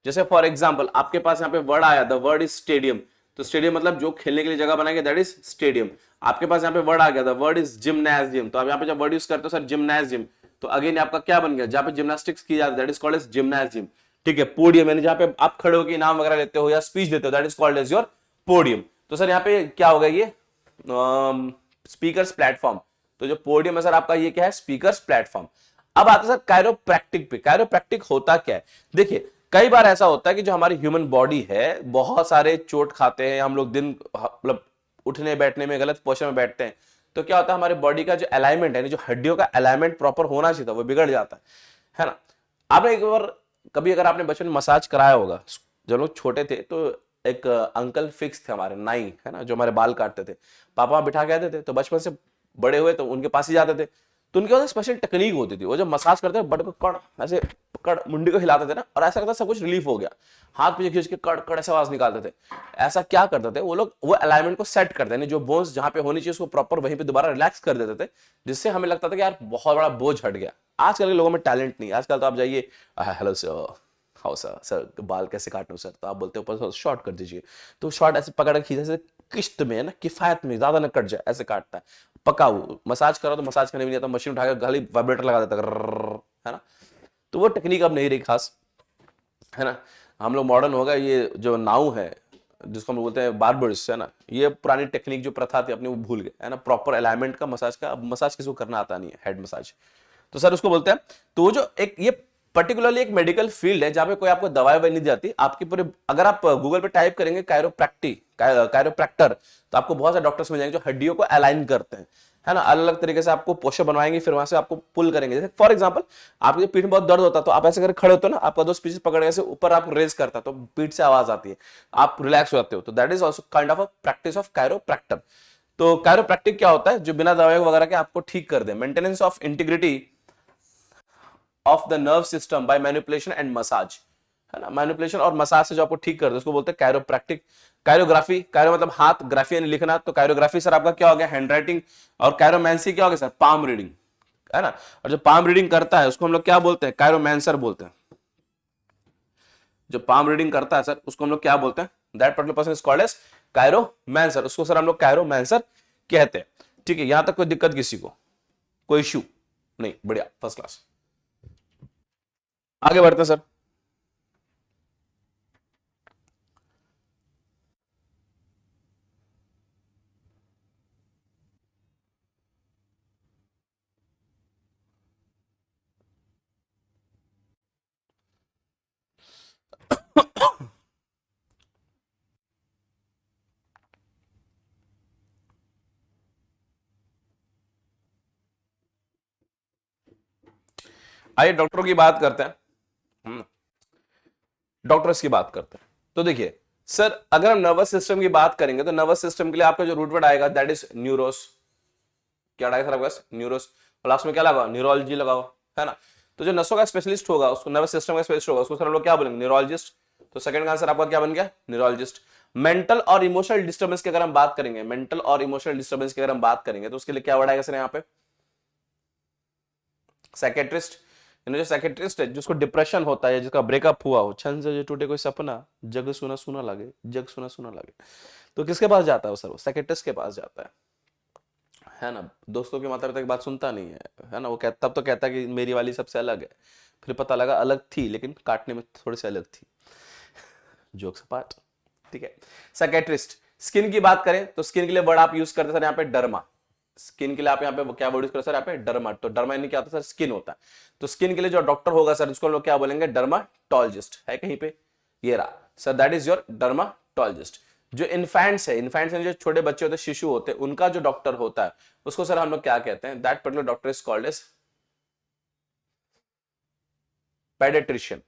[SPEAKER 1] जैसे फॉर एग्जांपल आपके पास यहाँ पे वर्ड आया, द वर्ड इज स्टेडियम। तो स्टेडियम मतलब जो खेलने के लिए जगह बनाई गई, दैट इज स्टेडियम। आपके पास यहाँ पे वर्ड आ गया, द वर्ड इज जिम्नाजियम। तो आप यहाँ पे जब वर्ड यूज करते हो सर जिम्नाजियम, तो अगेन आपका क्या बन गया, जहां पे जिम्नास्टिक्स की जाती है that is called as gymnasium. ठीक है, पोडियम यानी जहां पे आप खड़े होकर इनाम वगैरह लेते हो या स्पीच देते हो, that is called as your podium. तो सर यहाँ पे क्या होगा, ये स्पीकर्स प्लेटफॉर्म। तो जो पोडियम है सर आपका, ये क्या है, स्पीकर्स प्लेटफॉर्म। अब आता है सर कायरोप्रैक्टिक पे। कायरोप्रैक्टिक होता क्या है, देखिए कई बार ऐसा होता है कि जो हमारी ह्यूमन बॉडी है, बहुत सारे चोट खाते हैं हम लोग, दिन मतलब उठने बैठने में गलत पोस्चर में बैठते हैं, तो क्या होता है हमारे बॉडी का जो अलाइनमेंट है, जो हड्डियों का अलाइनमेंट प्रॉपर होना चाहिए था, वो बिगड़ जाता है ना। आपने एक बार कभी अगर आपने बचपन में मसाज कराया होगा, जब लोग छोटे थे तो एक अंकल फिक्स थे हमारे, नाई है ना, जो हमारे बाल काटते थे, पापा बिठा के आते थे। तो बचपन से बड़े हुए तो उनके पास ही जाते थे। तो उनके पास स्पेशल टेक्निक होती थी, वो जब मसाज करते थे बट को कड़ ऐसे कड़ मुंडी को हिलाते थे ना, और ऐसा करता सब कुछ रिलीफ हो गया, हाथ पीछे खींच के कड़ कड़ ऐसे आवाज निकालते थे। ऐसा क्या करते थे वो लोग, वो अलाइनमेंट को सेट करते हैं, जो बोन्स जहां पे होनी चाहिए उसको प्रॉपर वहीं पे दोबारा रिलैक्स कर देते थे, जिससे हमें लगता था कि यार बहुत बड़ा बोझ हट गया। आजकल के लोगों में टैलेंट नहीं। आजकल तो आप जाइए, hello sir, how sir, sir बाल कैसे काटूं सर, तो आप बोलते हो ऊपर शॉर्ट कर दीजिए। तो शॉर्ट ऐसे पकड़ के खींचे से किश्त में है ना, किफायत में, ज्यादा न कट जाए, ऐसे काटता है। पकाऊ मसाज करो तो मसाज करने भी नहीं आता, मशीन उठाकर खाली वाइब्रेटर लगा देता है ना। तो वो टेक्निक अब नहीं रही खास, है ना। हम लोग मॉडर्न हो गए। ये जो नाउ है जिसको हम बोलते हैं बार्बर्स, है ना, ये पुरानी टेक्निक जो प्रथा थी अपने वो भूल गए, है ना। प्रॉपर अलाइनमेंट का मसाज का, अब मसाज किसी को करना आता नहीं है, हेड मसाज। तो सर उसको बोलते हैं। तो वो जो एक ये पर्टिकुलरली एक मेडिकल फील्ड है जहां पे कोई आपको दवाई ववाई नहीं दी जाती आपकी पूरे। अगर आप गूगल पे टाइप करेंगे कायरोप्रैक्टर, तो आपको बहुत सारे डॉक्टर्स मिल जाएंगे जो हड्डियों को अलाइन करते हैं, है ना। अलग अलग तरीके से आपको पोस्चर बनवाएंगे, फिर वहां से आपको पुल करेंगे। जैसे फॉर एग्जांपल आपके पीठ में बहुत दर्द होता है, तो आप ऐसे करके खड़े होते हो ना, आपका दोस्त पीछे पकड़ के ऐसे ऊपर आप रेज करता है, तो पीठ से आवाज आती है, आप रिलैक्स हो जाते हो। तो that is also kind of a practice of chiropractor. तो कायरोप्रैक्टिक क्या होता है, जो बिना दवाई वगैरह के आपको ठीक कर दे। Maintenance of integrity of the nerve system by manipulation and massage, है ना। मैनिपुलेशन और मसाज से जो आपको ठीक कर दे उसको बोलते हैं कायरोप्रैक्टिक। कायरोग्राफी, कायरो मतलब हाथ, ग्राफी यानी लिखना, तो कायरोग्राफी सर आपका क्या हो गया, हैंड राइटिंग। और कायरोमैंसी क्या हो गया सर, पाम रीडिंग, है ना। और जो पाम रीडिंग करता है उसको हम लोग क्या बोलते हैं, कायरोमैंसर बोलते हैं। जो पाम रीडिंग करता है सर उसको हम लोग क्या बोलते हैं, that particular person is called as chiromancer. उसको सर हम लोग कायरोमैंसर कहते हैं। ठीक है, यहां तक कोई दिक्कत किसी को, कोई इश्यू नहीं, बढ़िया, फर्स्ट क्लास। आगे बढ़ते हैं सर। आइए डॉक्टरों की बात करते हैं। डॉक्टर्स की बात करते हैं। तो देखिए सर, अगर हम नर्वस सिस्टम की बात करेंगे तो नर्वस सिस्टम के लिए आपका जो रूट वर्ड आएगा दैट इज न्यूरोस। क्या आएगा सर आपके पास, न्यूरोस। प्लस में क्या लगा, न्यूरोलॉजी लगा हुआ, है ना। तो जो नसों का स्पेशलिस्ट होगा, उसको नर्वस सिस्टम का स्पेशलिस्ट होगा, उसको सर हम लोग क्या बोलेंगे? न्यूरोलॉजिस्ट। तो सेकंड का आंसर आपका क्या बन गया? न्यूरोलॉजिस्ट। मेंटल और इमोशनल डिस्टर्बेंस की अगर हम बात करेंगे, मेंटल और इमोशनल डिस्टर्बेंस की अगर हम बात करेंगे तो उसके लिए क्या वर्ड आएगा सर यहाँ पे? साइकेट्रिस्ट। जो साइकेट्रिस्ट है, जिसको डिप्रेशन होता है, जिसका ब्रेकअप हुआ हो, छन से जो टूटे कोई सपना, जग सुना सुना लगे, जग सुना सुना लगे, तो किसके पास जाता है सर? वो साइकेट्रिस्ट के पास जाता है ना। दोस्तों के माता पिता की बात सुनता नहीं है ना, वो कहता, तब तो कहता है कि मेरी वाली सबसे अलग है, फिर पता लगा अलग थी लेकिन काटने में थोड़ी सी अलग थी। जोक्स अपार्ट, ठीक है। साइकेट्रिस्ट। स्किन की बात करें तो स्किन के लिए वर्ड आप यूज करते सर यहाँ पे डर्मा। स्किन के लिए आप यहाँ पे क्या वर्ड यूज करते सर? यहाँ पे डर्मा। तो डर्मा यानी क्या होता है सर? स्किन होता है। तो स्किन के लिए जो डॉक्टर होगा सर, उसको लोग क्या बोलेंगे? डर्माटोलॉजिस्ट। है कहीं पे? ये रहा sir, that is your dermatologist. जो इन्फेंट्स है, इन्फेंट्स जो छोटे बच्चे होते हैं, शिशु होते हैं, उनका जो डॉक्टर होता है उसको सर हम लोग क्या कहते हैं? That particular doctor is called as paediatrician.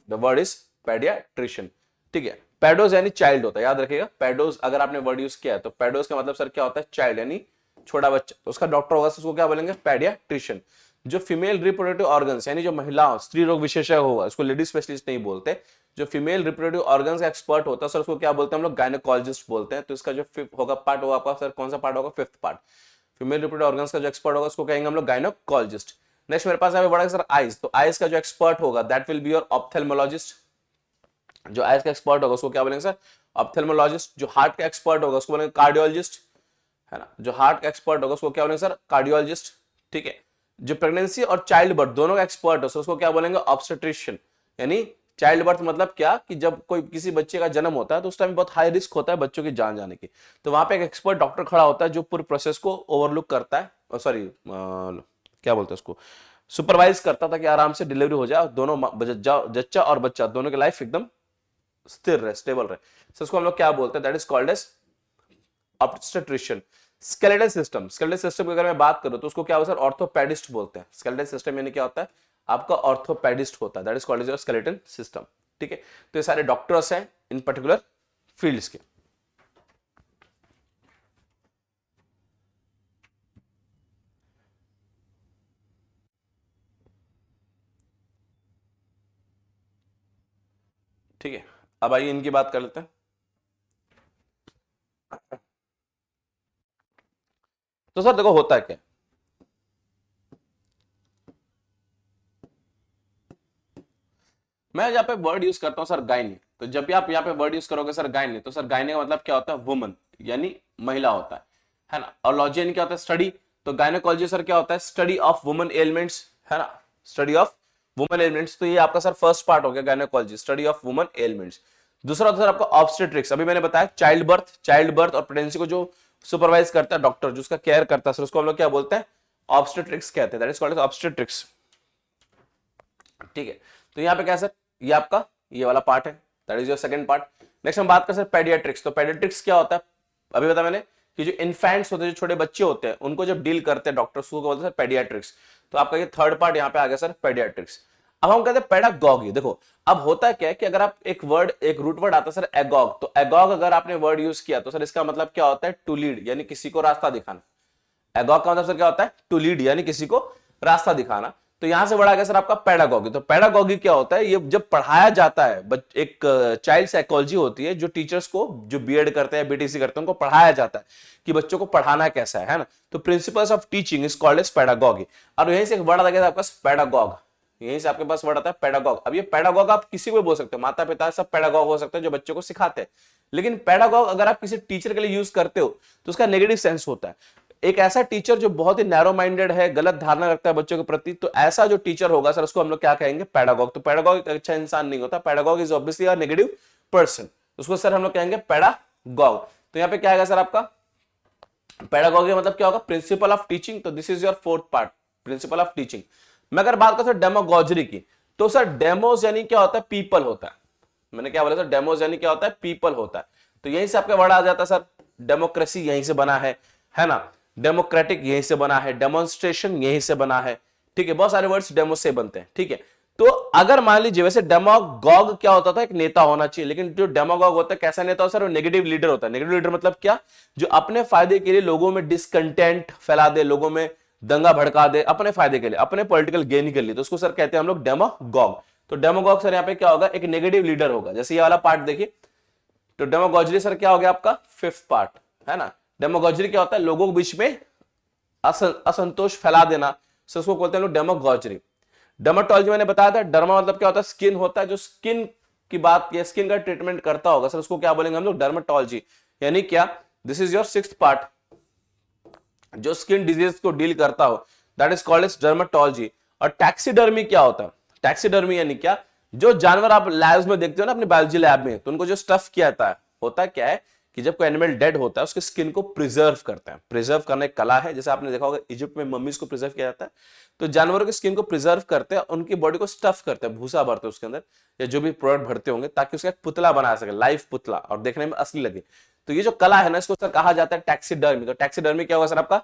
[SPEAKER 1] The word is paediatrician, ठीक है। पेडोज यानी चाइल्ड होता है, याद रखिएगा। पेडोज अगर आपने वर्ड यूज किया है तो पेडोज का मतलब सर क्या होता है? चाइल्ड यानी छोटा बच्चा। तो उसका डॉक्टर होगा, उसको क्या बोलेंगे? पेडियाट्रिशियन। जो फीमेल रिप्रोडक्टिव ऑर्गन्स यानी जो महिलाओं, स्त्री रोग विशेषज्ञ होगा, उसको लेडी स्पेशलिस्ट नहीं बोलते। जो फीमेल रिप्रोडक्टिव ऑर्गन्स का एक्सपर्ट होता है सर, उसको क्या बोलते हैं हम लोग? गायनेकोलॉजिस्ट बोलते हैं। तो इसका जो फिफ्थ होगा पार्ट होगा आपका सर, कौन सा पार्ट होगा? Fifth part. Female reproductive organs का जो एक्सपर्ट होगा उसको कहेंगे हम लोग गायनेकोलॉजिस्ट। नेक्स्ट मेरे पास बढ़ा सर आइज। तो आइज का जो एक्सपर्ट होगा that will be your ophthalmologist. जो आइज का एक्सपर्ट होगा उसको क्या बोलेंगे सर? ऑप्थेल्मोलॉजिस्ट। जो हार्ट का एक्सपर्ट होगा उसको बोलेंगे कार्डियोलॉजिस्ट, है ना। जो हार्ट का एक्सपर्ट होगा उसको क्या बोलेंगे सर? कार्डियोलॉजिस्ट, ठीक है। जो प्रेगनेंसी और चाइल्ड बर्थ दोनों का एक्सपर्ट हो उसको क्या बोलेंगे? ऑब्स्टेट्रिशियन। यानी चाइल्ड बर्थ मतलब क्या कि जब कोई किसी बच्चे का जन्म होता है तो उस टाइम बहुत हाई रिस्क होता है बच्चों की जान जाने की, तो वहां पे एक एक्सपर्ट डॉक्टर खड़ा होता है जो पूरे प्रोसेस को ओवरलुक करता है, सॉरी क्या बोलते हैं उसको, सुपरवाइज करता था कि आराम से डिलीवरी हो जाए, दोनों जच्चा और बच्चा दोनों की लाइफ एकदम स्थिर रहे, स्टेबल रहे। सो उसको हम लोग क्या बोलते हैं? That is called as obstetrician. Skeletal system. Skeletal system की अगर मैं बात करूं तो उसको क्या होता है? ऑर्थोपेडिस्ट बोलते हैं। स्केलेटल सिस्टम यानी क्या होता है? आपका ऑर्थोपेडिस्ट होता है, that is called as your skeletal system, ठीक है। तो ये सारे डॉक्टर्स हैं इन पर्टिकुलर फील्ड्स के। ठीक है, अब आइए इनकी बात कर लेते हैं। तो सर देखो होता है क्या, मैं यहाँ पे वर्ड यूज करता हूं सर गायनी। तो जब भी आप यहाँ पे वर्ड यूज करोगे सर गायनी, तो सर गायनी का मतलब क्या होता है? वुमन यानी महिला होता है ना। और लॉजी यानी क्या होता है? स्टडी। तो गायनेकोलॉजी सर क्या होता है? स्टडी ऑफ वुमन एलिमेंट्स, है ना, स्टडी ऑफ वुमन एलिमेंट्स। तो ये आपका सर फर्स्ट पार्ट हो गया gynaecology, study of woman elements. दूसरा होता है सर आपका ऑब्स्टेट्रिक्स। अभी मैंने बताया चाइल्ड बर्थ और प्रेगनेंसी को जो सुपरवाइज करता है डॉक्टर, जो उसका केयर करता है सर, उसको हम लोग क्या बोलते हैं? ऑब्स्टेट्रिक्स कहते हैं, दैट इज कॉल्ड ऑब्स्टेट्रिक्स, ठीक है। तो यहाँ पे क्या सर? ये आपका ये वाला पार्ट है, that is your second part. Next हम बात कर सर पेडियाट्रिक्स। तो पेडियाट्रिक्स क्या होता है? अभी बता मैंने कि जो इन्फेंट्स होते हैं, जो छोटे बच्चे होते हैं, उनको जब डील करते हैं डॉक्टर्स, को बोलते हैं पेडियाट्रिक्स। तो आपका ये थर्ड पार्ट यहाँ पे आ गया सर, पेडियाट्रिक्स। अब हम कहते हैं पेडागॉगी। देखो अब होता क्या है कि अगर आप एक वर्ड, एक रूट वर्ड आता है सर एगॉग, तो एगॉग अगर आपने वर्ड यूज किया तो सर इसका मतलब क्या होता है? टू लीड, यानी किसी को रास्ता दिखाना। एगॉग का मतलब सर क्या होता है? टू लीड, यानी किसी को रास्ता दिखाना। तो यहां से बढ़ा गया सर आपका पेडागॉगी। तो पेडागॉगी क्या होता है? ये जब पढ़ाया जाता है, एक चाइल्ड साइकोलॉजी होती है जो टीचर्स को, जो बीएड करते हैं, बीटीसी करते हैं, उनको पढ़ाया जाता है कि बच्चों को पढ़ाना कैसा है ना। तो principles of teaching is called as pedagogy. और यहीं से एक वर्ड आ गया आपका पेडागॉग, यहीं से आपके पास वर्ड आता है पेडागॉग। अब ये पेडागॉग आप किसी को बोल सकते हो, माता पिता सब पेडागॉग हो सकते हैं जो बच्चों को सिखाते हैं। लेकिन पेडागॉग अगर आप किसी टीचर के लिए यूज करते हो तो उसका नेगेटिव सेंस होता है। एक ऐसा टीचर जो बहुत ही नैरो माइंडेड है, गलत धारणा रखता है बच्चों के प्रति, तो ऐसा जो टीचर होगा सर उसको हम लोग क्या कहेंगे? पेडागॉग। तो पेडागॉग एक अच्छा इंसान नहीं होता, pedagogue is obviously a negative person, उसको सर हम लोग कहेंगे पेडागॉग। तो यहाँ पे क्या आएगा सर आपका? पेडागॉगी मतलब क्या होगा? Principle of teaching. तो this is your fourth part, principle of teaching. मैं अगर बात करूं सर डेमोगॉजरी की, तो सर डेमोस यानी क्या होता है? पीपल होता है। मैंने क्या बोला सर? डेमोस यानी क्या होता है? पीपल होता है। तो यहीं से आपका वर्ड आ जाता है सर, डेमोक्रेसी यहीं से बना है ना, डेमोक्रेटिक यहीं से बना है, डेमोन्स्ट्रेशन यहीं से बना है, ठीक है। बहुत सारे वर्ड्स डेमो से बनते हैं, ठीक है। तो अगर मान लीजिए, वैसे डेमोगॉग क्या होता था? एक नेता होना चाहिए, लेकिन जो डेमोगॉग होता है कैसा नेता होता है सर? वो नेगेटिव लीडर होता है। नेगेटिव लीडर मतलब क्या? जो अपने फायदे के लिए लोगों में डिसकंटेंट फैला दे, लोगों में दंगा भड़का दे अपने फायदे के लिए, अपने पॉलिटिकल गेन के लिए, तो उसको सर कहते हैं हम लोग डेमागॉग। तो डेमागॉग सर यहाँ पे क्या होगा, एक नेगेटिव लीडर होगा। जैसे ये वाला पार्ट देखिए, तो डेमागॉजरी सर क्या हो गया आपका फिफ्थ पार्ट, है ना। डेमागॉजरी क्या होता है, लोगों के बीच में असंतोष फैला देना, सो उसको बोलते हैं लोग डेमागॉजरी। डर्मेटोलॉजी मैंने बताया था, डर्मा मतलब क्या होता है, स्किन होता है, जो स्किन की बात या स्किन का ट्रीटमेंट करता होगा सर उसको क्या बोलेंगे हम लोग, डर्मेटोलॉजी। यानी क्या, this is your sixth part, जो स्किन डिजीज को डील करता हो, that is called as dermatology. और टैक्सीडर्मी क्या होता है, टैक्सीडर्मी यानी क्या, जो जानवर आप लैब्स में देखते हो ना अपने बायोलॉजी लैब में, तो उनको जो स्टफ किया जाता है, होता है क्या है कि जब कोई एनिमल डेड होता है उसके स्किन को प्रिजर्व करते हैं। प्रिजर्व करना एक कला है, जैसे आपने देखा होगा इजिप्ट में मम्मीज को प्रिजर्व किया जाता है, तो जानवरों की स्किन को प्रिजर्व करते हैं, उनकी बॉडी को स्टफ करते हैं, भूसा भरते हैं उसके अंदर या जो भी प्रोडक्ट भरते होंगे, ताकि उसका एक पुतला बना सके, लाइव पुतला, और देखने में असली लगे। तो ये जो कला है ना, इसको सर कहा जाता है टैक्सीडर्मी। तो टैक्सीडर्मी क्या होगा सर आपका,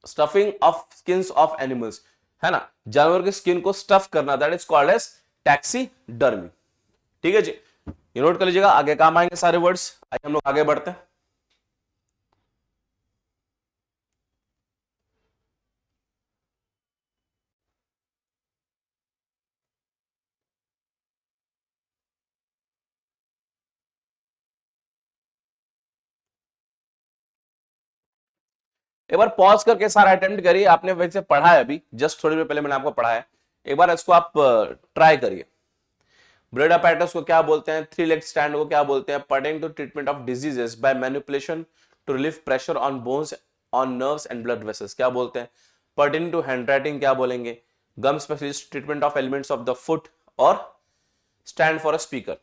[SPEAKER 1] stuffing of skins of animals, है ना, जानवर की स्किन को स्टफ करना, that is called as taxidermy. ठीक है जी, ये नोट कर लीजिएगा, आगे काम आएंगे सारे वर्ड्स। आइए हम लोग आगे बढ़ते हैं। एक बार पॉज करके सारा अटेम्प्ट करिए, आपने वैसे पढ़ा है अभी, जस्ट थोड़ी देर पहले मैंने आपको पढ़ा है, एक बार इसको आप ट्राई करिए। ब्रेड अपैरेटस को क्या बोलते हैं, थ्री लेग स्टैंड को क्या बोलते हैं, pertaining to treatment of diseases by manipulation to relieve pressure on bones, on nerves and blood vessels क्या बोलते हैं, पर्टेनिंग टू हैंडराइटिंग क्या बोलेंगे, gum specialist treatment of elements of the foot, और स्टैंड फॉर अ स्पीकर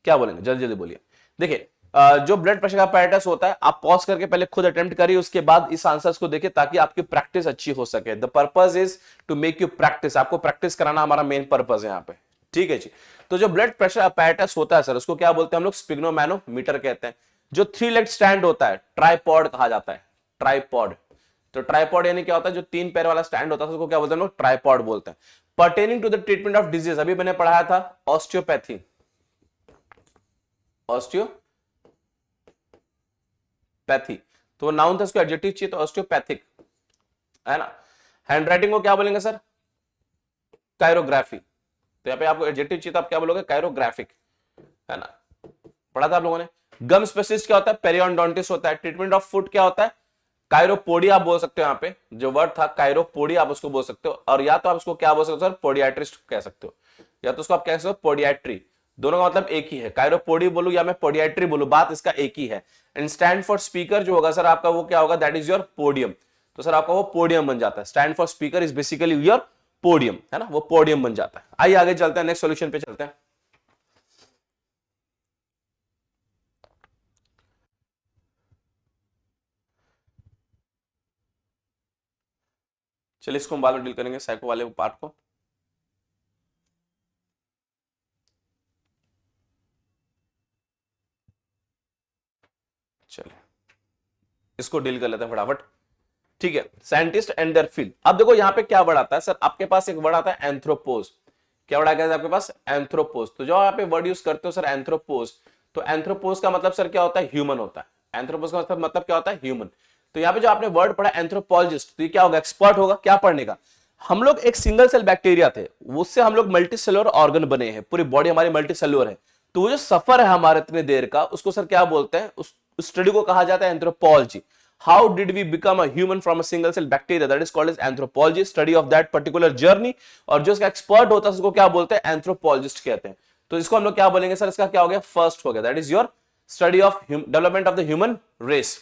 [SPEAKER 1] क्या बोलेंगे, जल्दी जल्दी बोलिए। देखिए जो ब्लड प्रेशर का अपैरेटस होता है, आप पॉज करके पहले खुद अटेम्प्ट करिए, उसके बाद इस आंसर्स को देखिए, ताकि आपकी प्रैक्टिस अच्छी हो सके। The purpose is to make you practice, आपको प्रैक्टिस कराना हमारा मेन पर्पस है यहाँ पे। ठीक है जी, तो जो ब्लड प्रेशर अपैरेटस होता है सर, उसको क्या बोलते हैं हम लोग, स्पिग्नोमैनोमीटर कहते हैं। जो थ्री लेग स्टैंड होता है, ट्राइपॉड कहा जाता है, ट्राइपॉड। तो ट्राइपॉड यानी क्या होता है, जो तीन पैर वाला स्टैंड होता है उसको क्या बोलते हैं हम लोग, ट्राइपॉड बोलते हैं। Pertaining to the treatment of disease, अभी मैंने पढ़ाया था ऑस्टियोपैथी, ऑस्टियोपैथी, तो वो नाउन था, उसको एडजेक्टिव चाहिए तो ऑस्टियोपैथिक, है ना। हैंडराइटिंग को क्या बोलेंगे सर, कायरोग्राफी, तो यहाँ पे आपको एडजेक्टिव चाहिए तो आप क्या बोलोगे, कायरोग्राफिक, है ना, पढ़ा था आप लोगों ने। गम स्पेशलिस्ट क्या होता है, पेरियोडोंटिस्ट होता है। ट्रीटमेंट ऑफ फुट क्या होता है, कायरोपोडी आप बोल सकते हो, यहाँ पे जो वर्ड था कायरोपोडी आप उसको बोल सकते हो, और या तो आप उसको क्या बोल सकते हो सर, पोडियाट्रिस्ट कह सकते हो, या तो उसको आप कह सकते हो पोडियाट्री, दोनों का मतलब एक ही है, कायरोपोडी बोलू या मैं पोडियाट्री बोलू, बात इसका एक ही है। एंड स्टैंड फॉर स्पीकर जो होगा सर आपका, वो क्या होगा, दैट इज योर पोडियम, तो सर आपका वो पोडियम बन जाता है। Stand for speaker is basically your podium, है ना, वो पोडियम बन जाता है। आइए आगे चलते हैं, नेक्स्ट सॉल्यूशन पे चलते हैं। चलिए इसको हम बाद में डील करेंगे, साइको वाले पार्ट को। चलिए इसको डील कर लेते हैं फटाफट। ठीक है, साइंटिस्ट एंड देयर फील्ड। अब देखो यहाँ पे क्या वर्ड आता है सर, आपके पास एक वर्ड आता है एंथ्रोपोज। क्या वर्ड आ गया आपके पास, एंथ्रोपोज। तो जो यहाँ पे वर्ड यूज करते हो सर एंथ्रोपोज, तो एंथ्रोपोज का मतलब सर क्या होता है, ह्यूमन होता है। एंथ्रोपोज का मतलब क्या होता है, ह्यूमन। तो यहाँ पे जो आपने वर्ड पढ़ा एंथ्रोपोलॉजिस्ट, तो ये क्या होगा, एक्सपर्ट होगा क्या पढ़ने का। हम लोग एक सिंगल सेल बैक्टीरिया थे, उससे हम लोग मल्टी सेलुलर ऑर्गन बने हैं, पूरी बॉडी हमारी मल्टी सेलुलर है। तो वो जो सफर है हमारे इतने देर का, उसको सर क्या बोलते हैं, उस स्टडी को कहा जाता है anthropology. How did we become a human from a single cell bacteria? That is called as anthropology, study of that particular journey। और जो इसका एक्सपर्ट होता है उसको क्या बोलते हैं, एंथ्रोपोलॉजिस्ट कहते हैं। तो इसको हम लोग क्या बोलेंगे सर, इसका क्या हो गया, फर्स्ट हो गया, that is your study of development of the human race.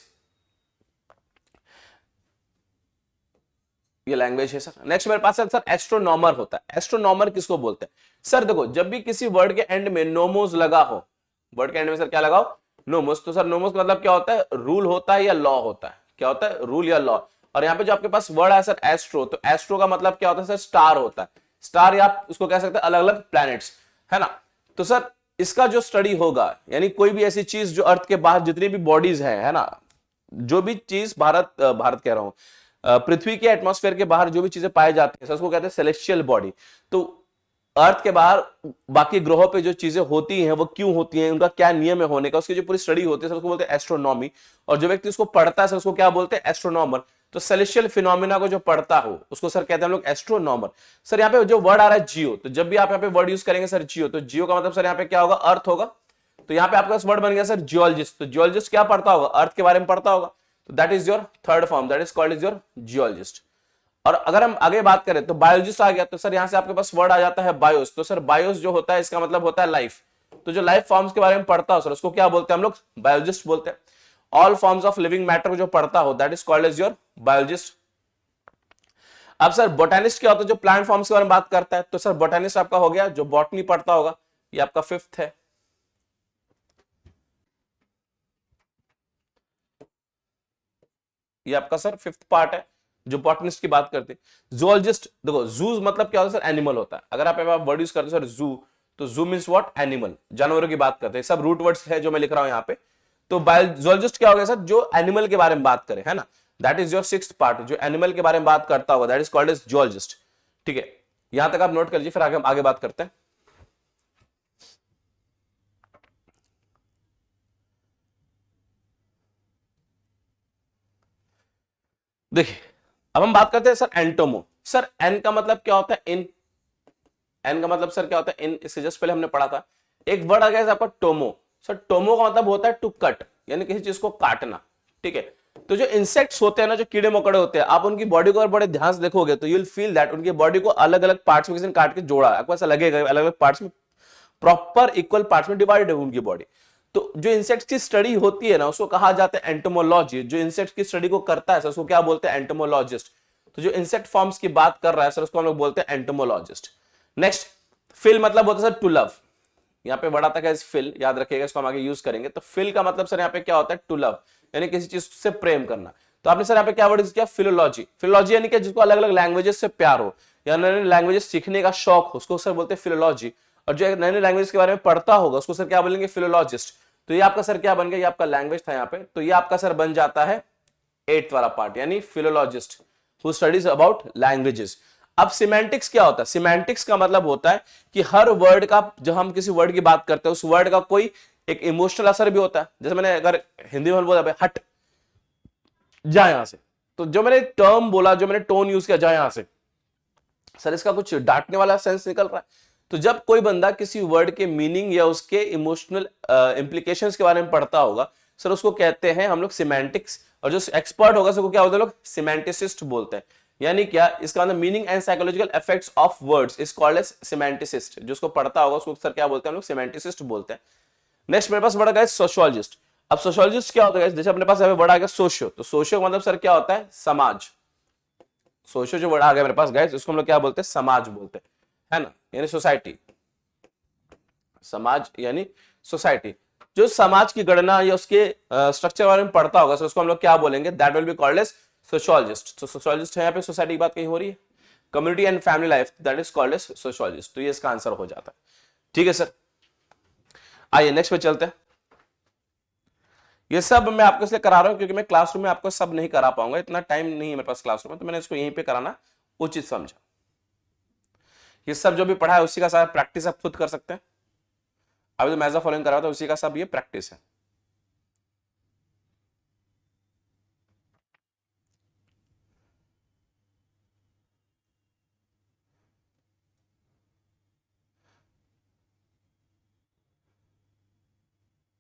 [SPEAKER 1] ये लैंग्वेज है सर। नेक्स्ट मेरे पास है सर एस्ट्रोनॉमर होता है। एस्ट्रोनॉमर किसको बोलते हैं सर, देखो जब भी किसी वर्ड के एंड में नोमोस लगा हो, वर्ड के एंड में सर क्या लगाओ, नोमोस, तो सर नोमोस का मतलब क्या होता है, रूल होता है या लॉ होता है, क्या होता है, रूल या लॉ। और यहाँ पे जो आपके पास वर्ड है सर एस्ट्रो, तो एस्ट्रो का मतलब क्या होता है सर, स्टार होता है, स्टार, या आप उसको कह सकते हैं अलग अलग प्लैनेट्स, है ना। तो सर इसका जो स्टडी होगा, यानी कोई भी ऐसी चीज जो अर्थ के बाहर जितनी भी बॉडीज है ना, जो भी चीज भारत कह रहा हूं, पृथ्वी के एटमॉस्फेयर के बाहर जो भी चीजें पाई जाती है सर, उसको कहते हैं सेलेस्टियल बॉडी। तो अर्थ के बाहर बाकी ग्रहों पे जो चीजें होती हैं वो क्यों होती हैं, उनका क्या नियम है होने का, उसकी जो पूरी स्टडी होती है सर उसको बोलते हैं एस्ट्रोनॉमी। और जो व्यक्ति उसको पढ़ता है सर उसको क्या बोलते हैं, एस्ट्रोनॉमर। तो सेलेस्टियल फिनोमिना को जो पढ़ता हो उसको सर कहते हैं हम लोग एस्ट्रोनॉमर। सर यहाँ पे जो वर्ड आ रहा है जियो, तो जब भी आप यहाँ पे वर्ड यूज करेंगे सर जियो, तो जियो का मतलब सर यहाँ पे क्या होगा, अर्थ होगा। तो यहाँ पे आपका वर्ड बन गया सर जियोलॉजिस्ट। तो जियोलॉजिस्ट क्या पढ़ता होगा, अर्थ के बारे में पढ़ता होगा। तो that is your third form, that is called is your geologist. और अगर हम आगे बात करें तो बायोलॉजिस्ट आ गया, तो सर यहां से आपके पास वर्ड आ जाता है बायोस। तो सर बायोस जो होता है इसका मतलब होता है लाइफ। तो जो लाइफ फॉर्म्स के बारे में पढ़ता हो सर उसको क्या बोलते हैं हम लोग, बायोलॉजिस्ट बोलते हैं। All forms of living matter जो पढ़ता हो that is called as your biologist. अब सर बोटेनिस्ट क्या होता है, जो प्लांट फॉर्म्स के बारे में बात करता है। तो सर बोटेनिस्ट आपका हो गया जो बॉटनी पढ़ता होगा, ये आपका फिफ्थ है। ये आपका सर फिफ्थ पार्ट है जो बॉटनिस्ट की बात करते हैं। जूलॉजिस्ट देखो, जू मतलब क्या होता है सर, एनिमल होता है। अगर आप वर्ड यूज करते हो सर जू, तो जू मीन्स व्हाट, एनिमल, जानवरों की बात करते हैं। सब रूट वर्ड्स है जो मैं लिख रहा हूं यहाँ पे। तो जूलॉजिस्ट क्या हो गया सर, जो एनिमल के बारे में बात करे, है ना। That is your sixth part, जो एनिमल के बारे में बात करता होगा that is called as zoologist. ठीक है, यहां तक आप नोट कर लीजिए, फिर आगे हम आगे बात करते हैं। देखिए अब हम बात करते हैं सर एंटोमो। सर एन का मतलब क्या होता है, इन। एन का मतलब सर क्या होता है, इन। इससे जस्ट पहले हमने पढ़ा था। एक वर्ड आ गया आपका टोमो। सर टोमो का मतलब होता है टू कट, यानी किसी चीज को काटना। ठीक है, तो जो इंसेक्ट्स होते हैं ना, जो कीड़े मकोड़े होते हैं, आप उनकी बॉडी को अगर बड़े ध्यान से देखोगे तो यू विल फील दैट उनकी बॉडी को अलग अलग पार्ट्स में किसी ने काट के जोड़ा है। आपको ऐसा लगेगा अलग अलग पार्ट्स में, प्रॉपर इक्वल पार्ट्स में डिवाइड है उनकी बॉडी। तो जो इंसेक्ट्स की स्टडी होती है ना उसको कहा जाता है एंटोमोलॉजी। जो इंसेक्ट्स की स्टडी को करता है सर उसको क्या बोलते हैं, एंटोमोलॉजिस्ट। तो जो इंसेक्ट फॉर्म्स की बात कर रहा है सर उसको हम लोग बोलते हैं एंटोमोलॉजिस्ट। नेक्स्ट, फिल मतलब होता है सर टू लव। यहाँ पे बड़ा तक है फिल, याद रखिएगा, इसको हम आगे यूज करेंगे। तो फिल का मतलब सर यहाँ पे क्या होता है, टू लव, यानी किसी चीज से प्रेम करना। तो आपने सर यहाँ पे क्या वर्ड यूज किया, फिलोलॉजी। फिलोलॉजी यानी कि जिसको अलग अलग लैंग्वेजेस से प्यार हो या नए नए लैंग्वेजेस सीखने का शौक हो उसको सर बोलते हैं फिलोलॉजी। और जो नए नए लैंग्वेज के बारे में पढ़ता होगा उसको सर क्या बोलेंगे, फिलोलॉजिस्ट। तो ये आपका सर क्या बन गया, ये आपका लैंग्वेज था यहाँ पे। तो ये आपका सर बन जाता है एट्थ वाला पार्ट, यानी philologist who studies about languages. अब सिमेंटिक्स क्या होता है, सिमेंटिक्स का मतलब होता है कि हर वर्ड का, जब हम किसी वर्ड की बात करते हैं उस वर्ड का कोई एक इमोशनल असर भी होता है। जैसे मैंने अगर हिंदी में बोला हट जा यहां से, तो जो मैंने टर्म बोला, जो मैंने टोन यूज किया जा यहां से, सर इसका कुछ डांटने वाला सेंस निकल रहा है। तो जब कोई बंदा किसी वर्ड के मीनिंग या उसके इमोशनल इंप्लीकेशंस के बारे में पढ़ता होगा सर उसको कहते हैं हम लोग सिमेंटिक्स। और जो एक्सपर्ट होगा उसको क्या बोलते हैं लोग, सिमेंटिसिस्ट बोलते हैं। यानी क्या, इसका मतलब meaning and psychological effects of words is called as semanticist. जो उसको पढ़ता होगा उसको सर क्या बोलते हैं हम लोग, सिमेंटिसिस्ट बोलते हैं। नेक्स्ट मेरे पास वर्ड आ गया सोशियोलॉजिस्ट। अब सोशियोलॉजिस्ट क्या होता है, जैसे अपने पास वर्ड आ गया सोशियो, तो सोशियो मतलब सर क्या होता है, समाज। सोशियो जो वर्ड आ गया मेरे पास गाइस उसको हम लोग क्या बोलते हैं, समाज बोलते हैं, है ना, यानी सोसाइटी। समाज यानी सोसाइटी। जो समाज की गणना या उसके स्ट्रक्चर बारे में पढ़ता होगा सो उसको हम लोग क्या बोलेंगे, that will be called as sociologist. तो सोशियोलॉजिस्ट है यहाँ पे, सोसाइटी की बात कहीं हो रही है, community and family life, that is called as sociologist. तो ये इसका आंसर हो जाता है। ठीक है सर, आइए नेक्स्ट पे चलते हैं। ये सब मैं आपको इसलिए करा रहा हूं क्योंकि मैं क्लासरूम में आपको सब नहीं करा पाऊंगा, इतना टाइम नहीं है मेरे पास क्लासरूम में, तो मैंने इसको यहीं पे कराना उचित समझा। ये सब जो भी पढ़ा है उसी का सारा प्रैक्टिस आप खुद कर सकते हैं। अभी तो मैज फॉलोइंग करा था उसी का सब ये प्रैक्टिस है।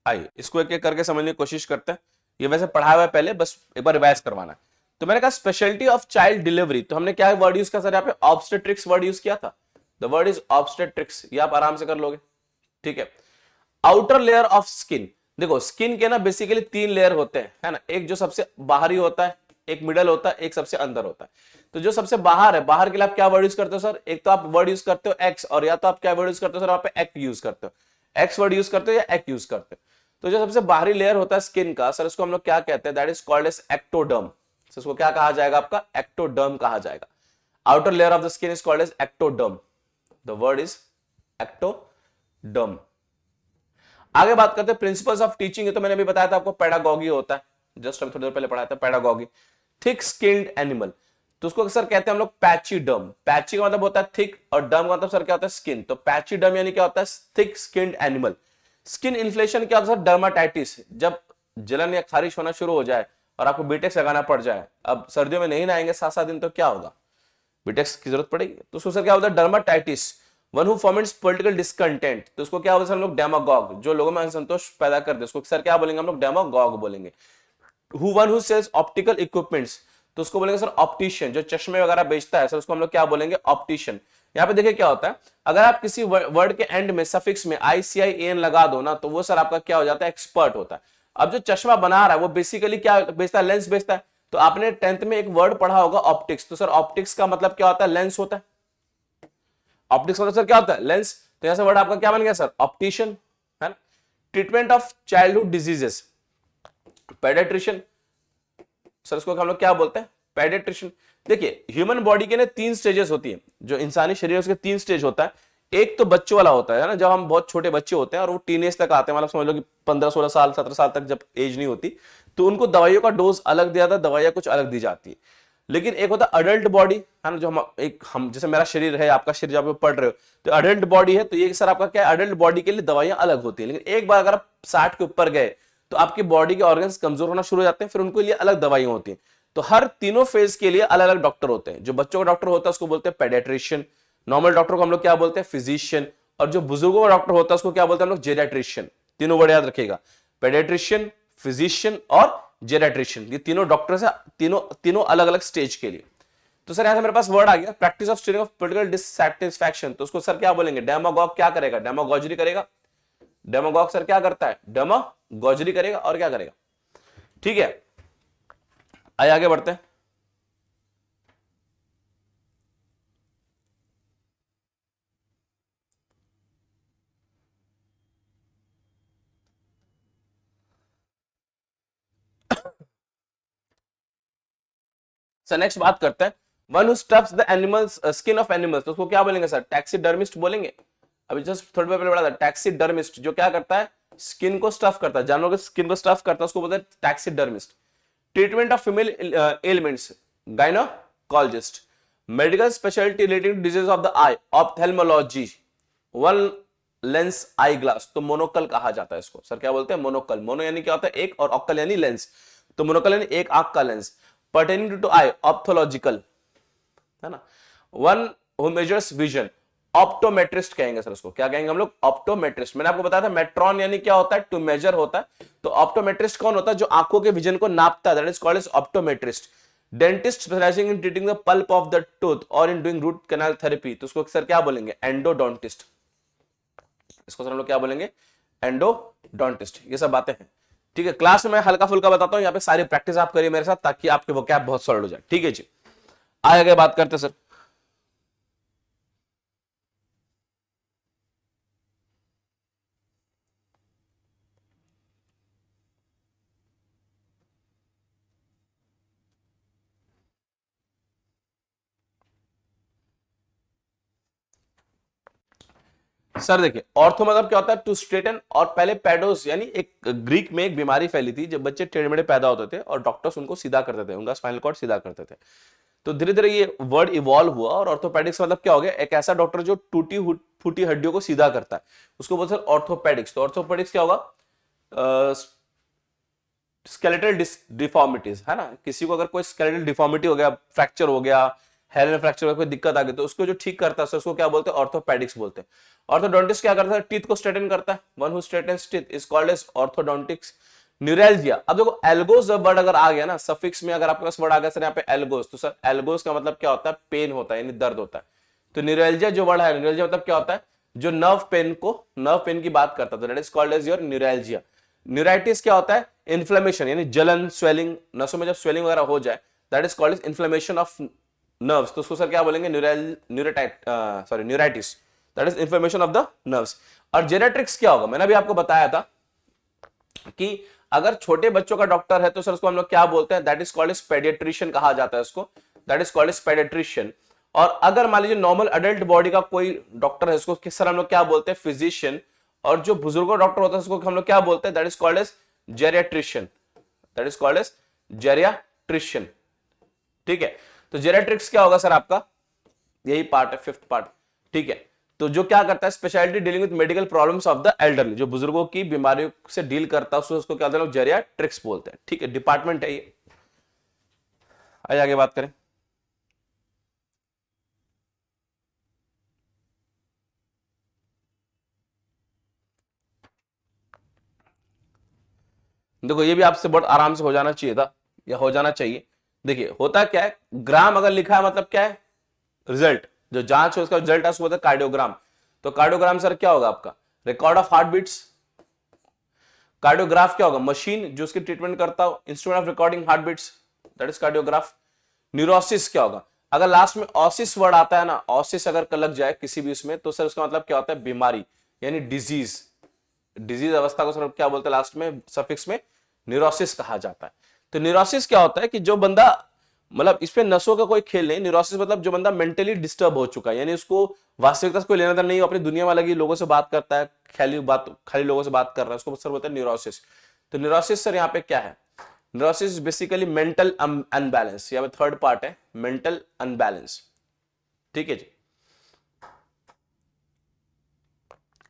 [SPEAKER 1] आइए इसको एक एक करके समझने की कोशिश करते हैं। ये वैसे पढ़ा हुआ है पहले, बस एक बार रिवाइज करवाना है। तो मैंने कहा स्पेशलिटी ऑफ चाइल्ड डिलीवरी, तो हमने क्या वर्ड यूज किया सर यहाँ पे, ऑब्स्टेट्रिक्स वर्ड यूज किया था। द वर्ड इज ऑब्स्टेट्रिक्स, ये आप आराम से कर लोगे। ठीक है, आउटर लेयर ऑफ स्किन। देखो स्किन के ना बेसिकली तीन लेयर होते हैं, है ना। एक जो सबसे बाहरी होता है, एक मिडल होता है, एक सबसे अंदर होता है। तो जो सबसे बाहर है, बाहर के लिए आप क्या वर्ड यूज करते हो सर, एक तो आप वर्ड यूज करते हो एक्स, और या तो आप क्या वर्ड यूज करते हो सर, वहां पे एक्ट यूज करते हो, एक्स वर्ड यूज करते हो या एक्ट यूज करते हो। तो जो सबसे बाहरी लेयर होता है स्किन का सर, उसको हम लोग क्या कहते हैं, that is called as ectoderm. इसको क्या कहा जाएगा, आपका एक्टोडर्म कहा जाएगा। Outer layer of the skin is called as ectoderm, the word is ectoderm. आगे बात करते हैं प्रिंसिपल्स ऑफ टीचिंग। तो मैंने अभी बताया था आपको पेडागॉगी होता है, जस्ट अभी थोड़ी देर पहले पढ़ाया था पेडागॉगी। थिक स्किल्ड एनिमल, तो उसको सर कहते हैं हम लोग पैची डर्म। पैची का मतलब होता है थिक और डर्म का मतलब सर क्या होता है स्किन। तो पैची डर्म यानी क्या होता है thick skinned animal. Skin inflation क्या होता है सर डर्माटाइटिस, जब जलन या खारिश होना शुरू हो जाए और आपको बीटेक्स लगाना पड़ जाए। अब सर्दियों में नहीं नहाएंगे 7-7 दिन तो क्या होगा, बीटेक्स की जरूरत पड़ेगी। तो उसको सर क्या होता है dermatitis. One who foments political discontent, तो उसको क्या बोलते हैं हम लोग डेमागॉग, जो लोगों में असंतोष पैदा कर दे उसको सर क्या बोलेंगे हम लोग डेमागॉग बोलेंगे। One who sells optical equipments, तो उसको बोलेंगे सर ऑप्टिशियन, जो चश्मे वगैरह बेचता है सर उसको हम लोग क्या बोलेंगे ऑप्टिशियन। यहाँ पे देखिए क्या होता है, अगर आप किसी वर्ड के एंड में सफिक्स में ICIAN लगा दो ना तो वो सर आपका क्या हो जाता है एक्सपर्ट होता है। अब जो चश्मा बना रहा है वो बेसिकली क्या बेचता है, लेंस बेचता है। तो आपने 10th में एक वर्ड पढ़ा होगा ऑप्टिक्स, तो सर ऑप्टिक्स का मतलब क्या होता है लेंस होता है। ऑप्टिक्स मतलब सर क्या होता है लेंस, तो यहां से वर्ड आपका क्या बन गया सर ऑप्टिशियन, है ना। Treatment of childhood diseases, paediatrician, sir इसको हम लोग क्या बोलते हैं पेडियाट्रिशियन। देखिए ह्यूमन बॉडी के ना 3 स्टेजेस होती है, जो इंसानी शरीर उसके 3 स्टेज होता है। एक तो बच्चों वाला होता है ना, जब हम बहुत छोटे बच्चे होते हैं और वो टीनेज तक आते हैं, मतलब समझ लो कि 15-16 साल 17 साल तक जब एज नहीं होती, तो उनको दवाइयों का डोज अलग दिया जाता है, दवाइयां कुछ अलग दी जाती है। लेकिन एक होता है अडल्ट बॉडी, है ना, जो हम जैसे मेरा शरीर है आपका शरीर जब आप पढ़ रहे हो तो अडल्ट बॉडी है, तो ये सर आपका क्या है अडल्ट बॉडी के लिए दवाइयां अलग होती है। लेकिन एक बार अगर आप 60 के ऊपर गए तो आपकी बॉडी के ऑर्गन्स कमजोर होना शुरू हो जाते हैं, फिर उनके लिए अलग दवाइयां होती हैं। तो हर तीनों फेज के लिए अलग अलग डॉक्टर होते हैं। जो बच्चों का डॉक्टर होता है उसको बोलते हैं पेडियाट्रिशियन, नॉर्मल डॉक्टर को हम लोग क्या बोलते हैं फिजिशियन, और जो बुजुर्गों का डॉक्टर होता है उसको क्या बोलते हैं हम लोग जेरियाट्रिशियन। तीनों वर्ड याद रखिएगा, पेडियाट्रिशियन, फिजिशियन और जेरियाट्रिशियन, ये तीनों डॉक्टर है, तीनों अलग अलग स्टेज के लिए। तो सर यहां से मेरे पास वर्ड आ गया practice of steering of political dissatisfaction, तो उसको सर क्या बोलेंगे डेमागॉग क्या करेगा डेमागोजरी करेगा। डेमागॉग सर क्या करता है डेमागोजरी करेगा और क्या करेगा, ठीक है। आइए आगे बढ़ते हैं। सर नेक्स्ट बात करते हैं one who stuffs the animals skin of animals, तो उसको क्या बोलेंगे सर टैक्सीडर्मिस्ट बोलेंगे। अभी जस्ट थोड़ी देर पहले पढ़ा था टैक्सीडर्मिस्ट, जो क्या करता है स्किन को स्टफ करता है, जानवरों के स्किन को स्टफ करता है, उसको बोलते हैं taxidermist. Treatment of female elements gynaecologist. Medical speciality relating to disease of the eye ophthalmology. One lens eye glass, तो मोनोकल कहा जाता है इसको, सर क्या बोलते हैं मोनोकल। मोनो यानी क्या होता है एक और ऑक्कल यानी लेंस, तो मोनोकल यानी एक आंख का लेंस। पर्टेनिंग टू आई ऑप्थोलॉजिकल, है ना। One who measures vision, optometrist कहेंगे सर उसको, क्या कहेंगे हम लोग ऑप्टोमेट्रिस्ट। मैंने आपको बताया था मेट्रॉन यानी क्या होता है टू मेजर होता है, तो ऑप्टोमेट्रिस्ट कौन होता है जो आंखों के विजन को नापता है, that is called as optometrist. Dentist specialising in treating the pulp of the tooth और in doing root canal therapy, तो उसको सर क्या बोलेंगे एंडोडोंटिस्ट। इसको सर हम लोग क्या बोलेंगे एंडोडोंटिस्ट। ये सब बातें हैं, ठीक है। क्लास में मैं हल्का फुल्का बताता हूं, यहाँ पे सारी प्रैक्टिस आप करिए मेरे साथ ताकि आपके वोकैब बहुत सॉलिड हो जाए, ठीक है जी। आगे बात करते सर। सर देखिए ऑर्थो मतलब क्या होता है टू स्ट्रेटन, और पहले पेडोस यानी एक ग्रीक में एक बीमारी फैली थी जब बच्चे टेढ़े मेढ़े पैदा होते थे और डॉक्टर्स उनको सीधा करते थे, उनका स्पाइनल कॉर्ड सीधा करते थे। तो धीरे धीरे ये वर्ड इवॉल्व हुआ और ऑर्थोपेडिक्स मतलब क्या हो गया एक ऐसा डॉक्टर जो टूटी फूटी हड्डियों को सीधा करता है, उसको बोलते हैं ऑर्थोपेडिक्स। तो ऑर्थोपेडिक्स क्या होगा स्केलेटल डिफॉर्मिटीज, है ना। किसी को अगर कोई स्केलेटल डिफॉर्मिटी हो गया, फ्रैक्चर हो गया, हेयर में फ्रैक्चर हो गया, कोई दिक्कत आ गई, तो उसको जो ठीक करता है उसको क्या बोलते हैं ऑर्थोपेडिक्स बोलते हैं। ऑर्थोडोंटिस्ट क्या करता है टीथ को स्ट्रेटन करता है, one who straightens teeth is called as orthodontics. Neuralgia, अब देखो एल्गोस वर्ड अगर आ गया ना सफिक्स में, अगर आपके पास वर्ड आ गया सर यहाँ पे एल्गोस, तो सर एल्गोस का मतलब क्या होता है पेन होता है यानी दर्द होता है। तो न्यूरैल्जिया जो वर्ड है न्यूरैल्जिया मतलब क्या होता है जो नर्व पेन की बात करता है, that is called as your neuralgia. Neuritis क्या होता है इन्फ्लेमेशन यानी जलन स्वेलिंग, नसों में जब स्वेलिंग वगैरह हो जाए, that is called as inflammation of nerves, तो उसको सर क्या बोलेंगे neuritis, that is inflammation of the nerves. और जेरेट्रिक्स क्या होगा, मैंने अभी आपको बताया था कि अगर छोटे बच्चों का डॉक्टर है तो सर उसको हम लोग क्या बोलते हैं that is called as paediatrician कहा जाता है उसको, that is called as paediatrician. और अगर मान लीजिए नॉर्मल अडल्ट बॉडी का कोई डॉक्टर है उसको किस सर हम लोग क्या बोलते हैं फिजिशियन। और जो बुजुर्गों डॉक्टर होता है उसको हम लोग क्या बोलते हैं that is called as geriatrician, that is called as geriatrician, ठीक है। तो जेरियाट्रिक्स क्या होगा सर आपका, यही पार्ट है, 5th पार्ट, ठीक है। तो जो क्या करता है, speciality dealing with medical problems of the elderly, जो बुजुर्गों की बीमारियों से डील करता है उसको क्या बोलते हैं, जेरियाट्रिक्स बोलते हैं, ठीक है, डिपार्टमेंट है ये। आइए आगे बात करें। देखो ये भी आपसे बहुत आराम से हो जाना चाहिए था, या हो जाना चाहिए। देखिए होता क्या है, ग्राम अगर लिखा है मतलब क्या है, रिजल्ट, जो जांच है उसका रिजल्ट है उसको बोलते हैं कार्डियोग्राम। तो कार्डियोग्राम सर क्या होगा आपका, record of heart beats. Cardiograph क्या होगा, मशीन जो उसकी ट्रीटमेंट करता हो, instrument of recording heart beats, that is cardiograph. Neurosis क्या होगा, अगर लास्ट में ऑसिस वर्ड आता है ना, ऑसिस अगर लग जाए किसी भी उसमें तो सर उसका मतलब क्या होता है, बीमारी यानी डिजीज, डिजीज अवस्था को सर क्या बोलते हैं लास्ट में सफिक्स में, न्यूरोसिस कहा जाता है। तो न्यूरोसिस क्या होता है कि जो बंदा, मतलब इस पे नसों का कोई खेल नहीं, न्यूरोसिस मतलब जो बंदा मेंटली डिस्टर्ब हो चुका है, यानी उसको वास्तविकता से कोई लेना देना नहीं, अपनी दुनिया में लगी लोगों से बात करता है, खाली लोगों से बात कर रहा है, उसको सर बोलते हैं न्यूरोसिस। तो न्यूरोसिस सर यहाँ पे क्या है, न्यूरोसिस बेसिकली मेंटल अनबैलेंस, यहाँ पे 3rd पार्ट है, मेंटल अनबैलेंस, ठीक है जी।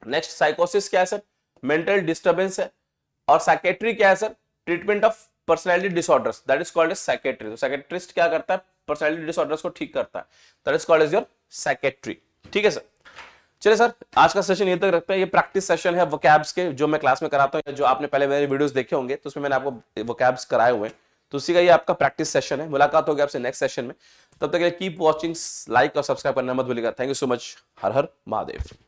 [SPEAKER 1] नेक्स्ट साइकोसिस क्या है सर, मेंटल डिस्टर्बेंस है। और साइकेट्री क्या है sir, treatment of personality disorders, that is called as psychiatry. तो साइकेट्रिस्ट क्या करता है, पर्सनालिटी डिसऑर्डर्स को ठीक करता है, that is called as your psychiatry, ठीक है सर। चलिए सर आज का सेशन ये तक रखते हैं, ये प्रैक्टिस सेशन है वोकैब्स के, जो मैं क्लास में कराता हूँ, जो आपने पहले मेरे वीडियोस देखे होंगे तो उसमें मैंने आपको वोकैब्स कराए हुए हैं, तो उसी का ये आपका प्रैक्टिस सेशन है। मुलाकात होगी आपसे नेक्स्ट सेशन में, तब तक कीप वॉचिंग, लाइक और सब्सक्राइब करना मत भूलिएगा। Thank you so much, her her Mahadev.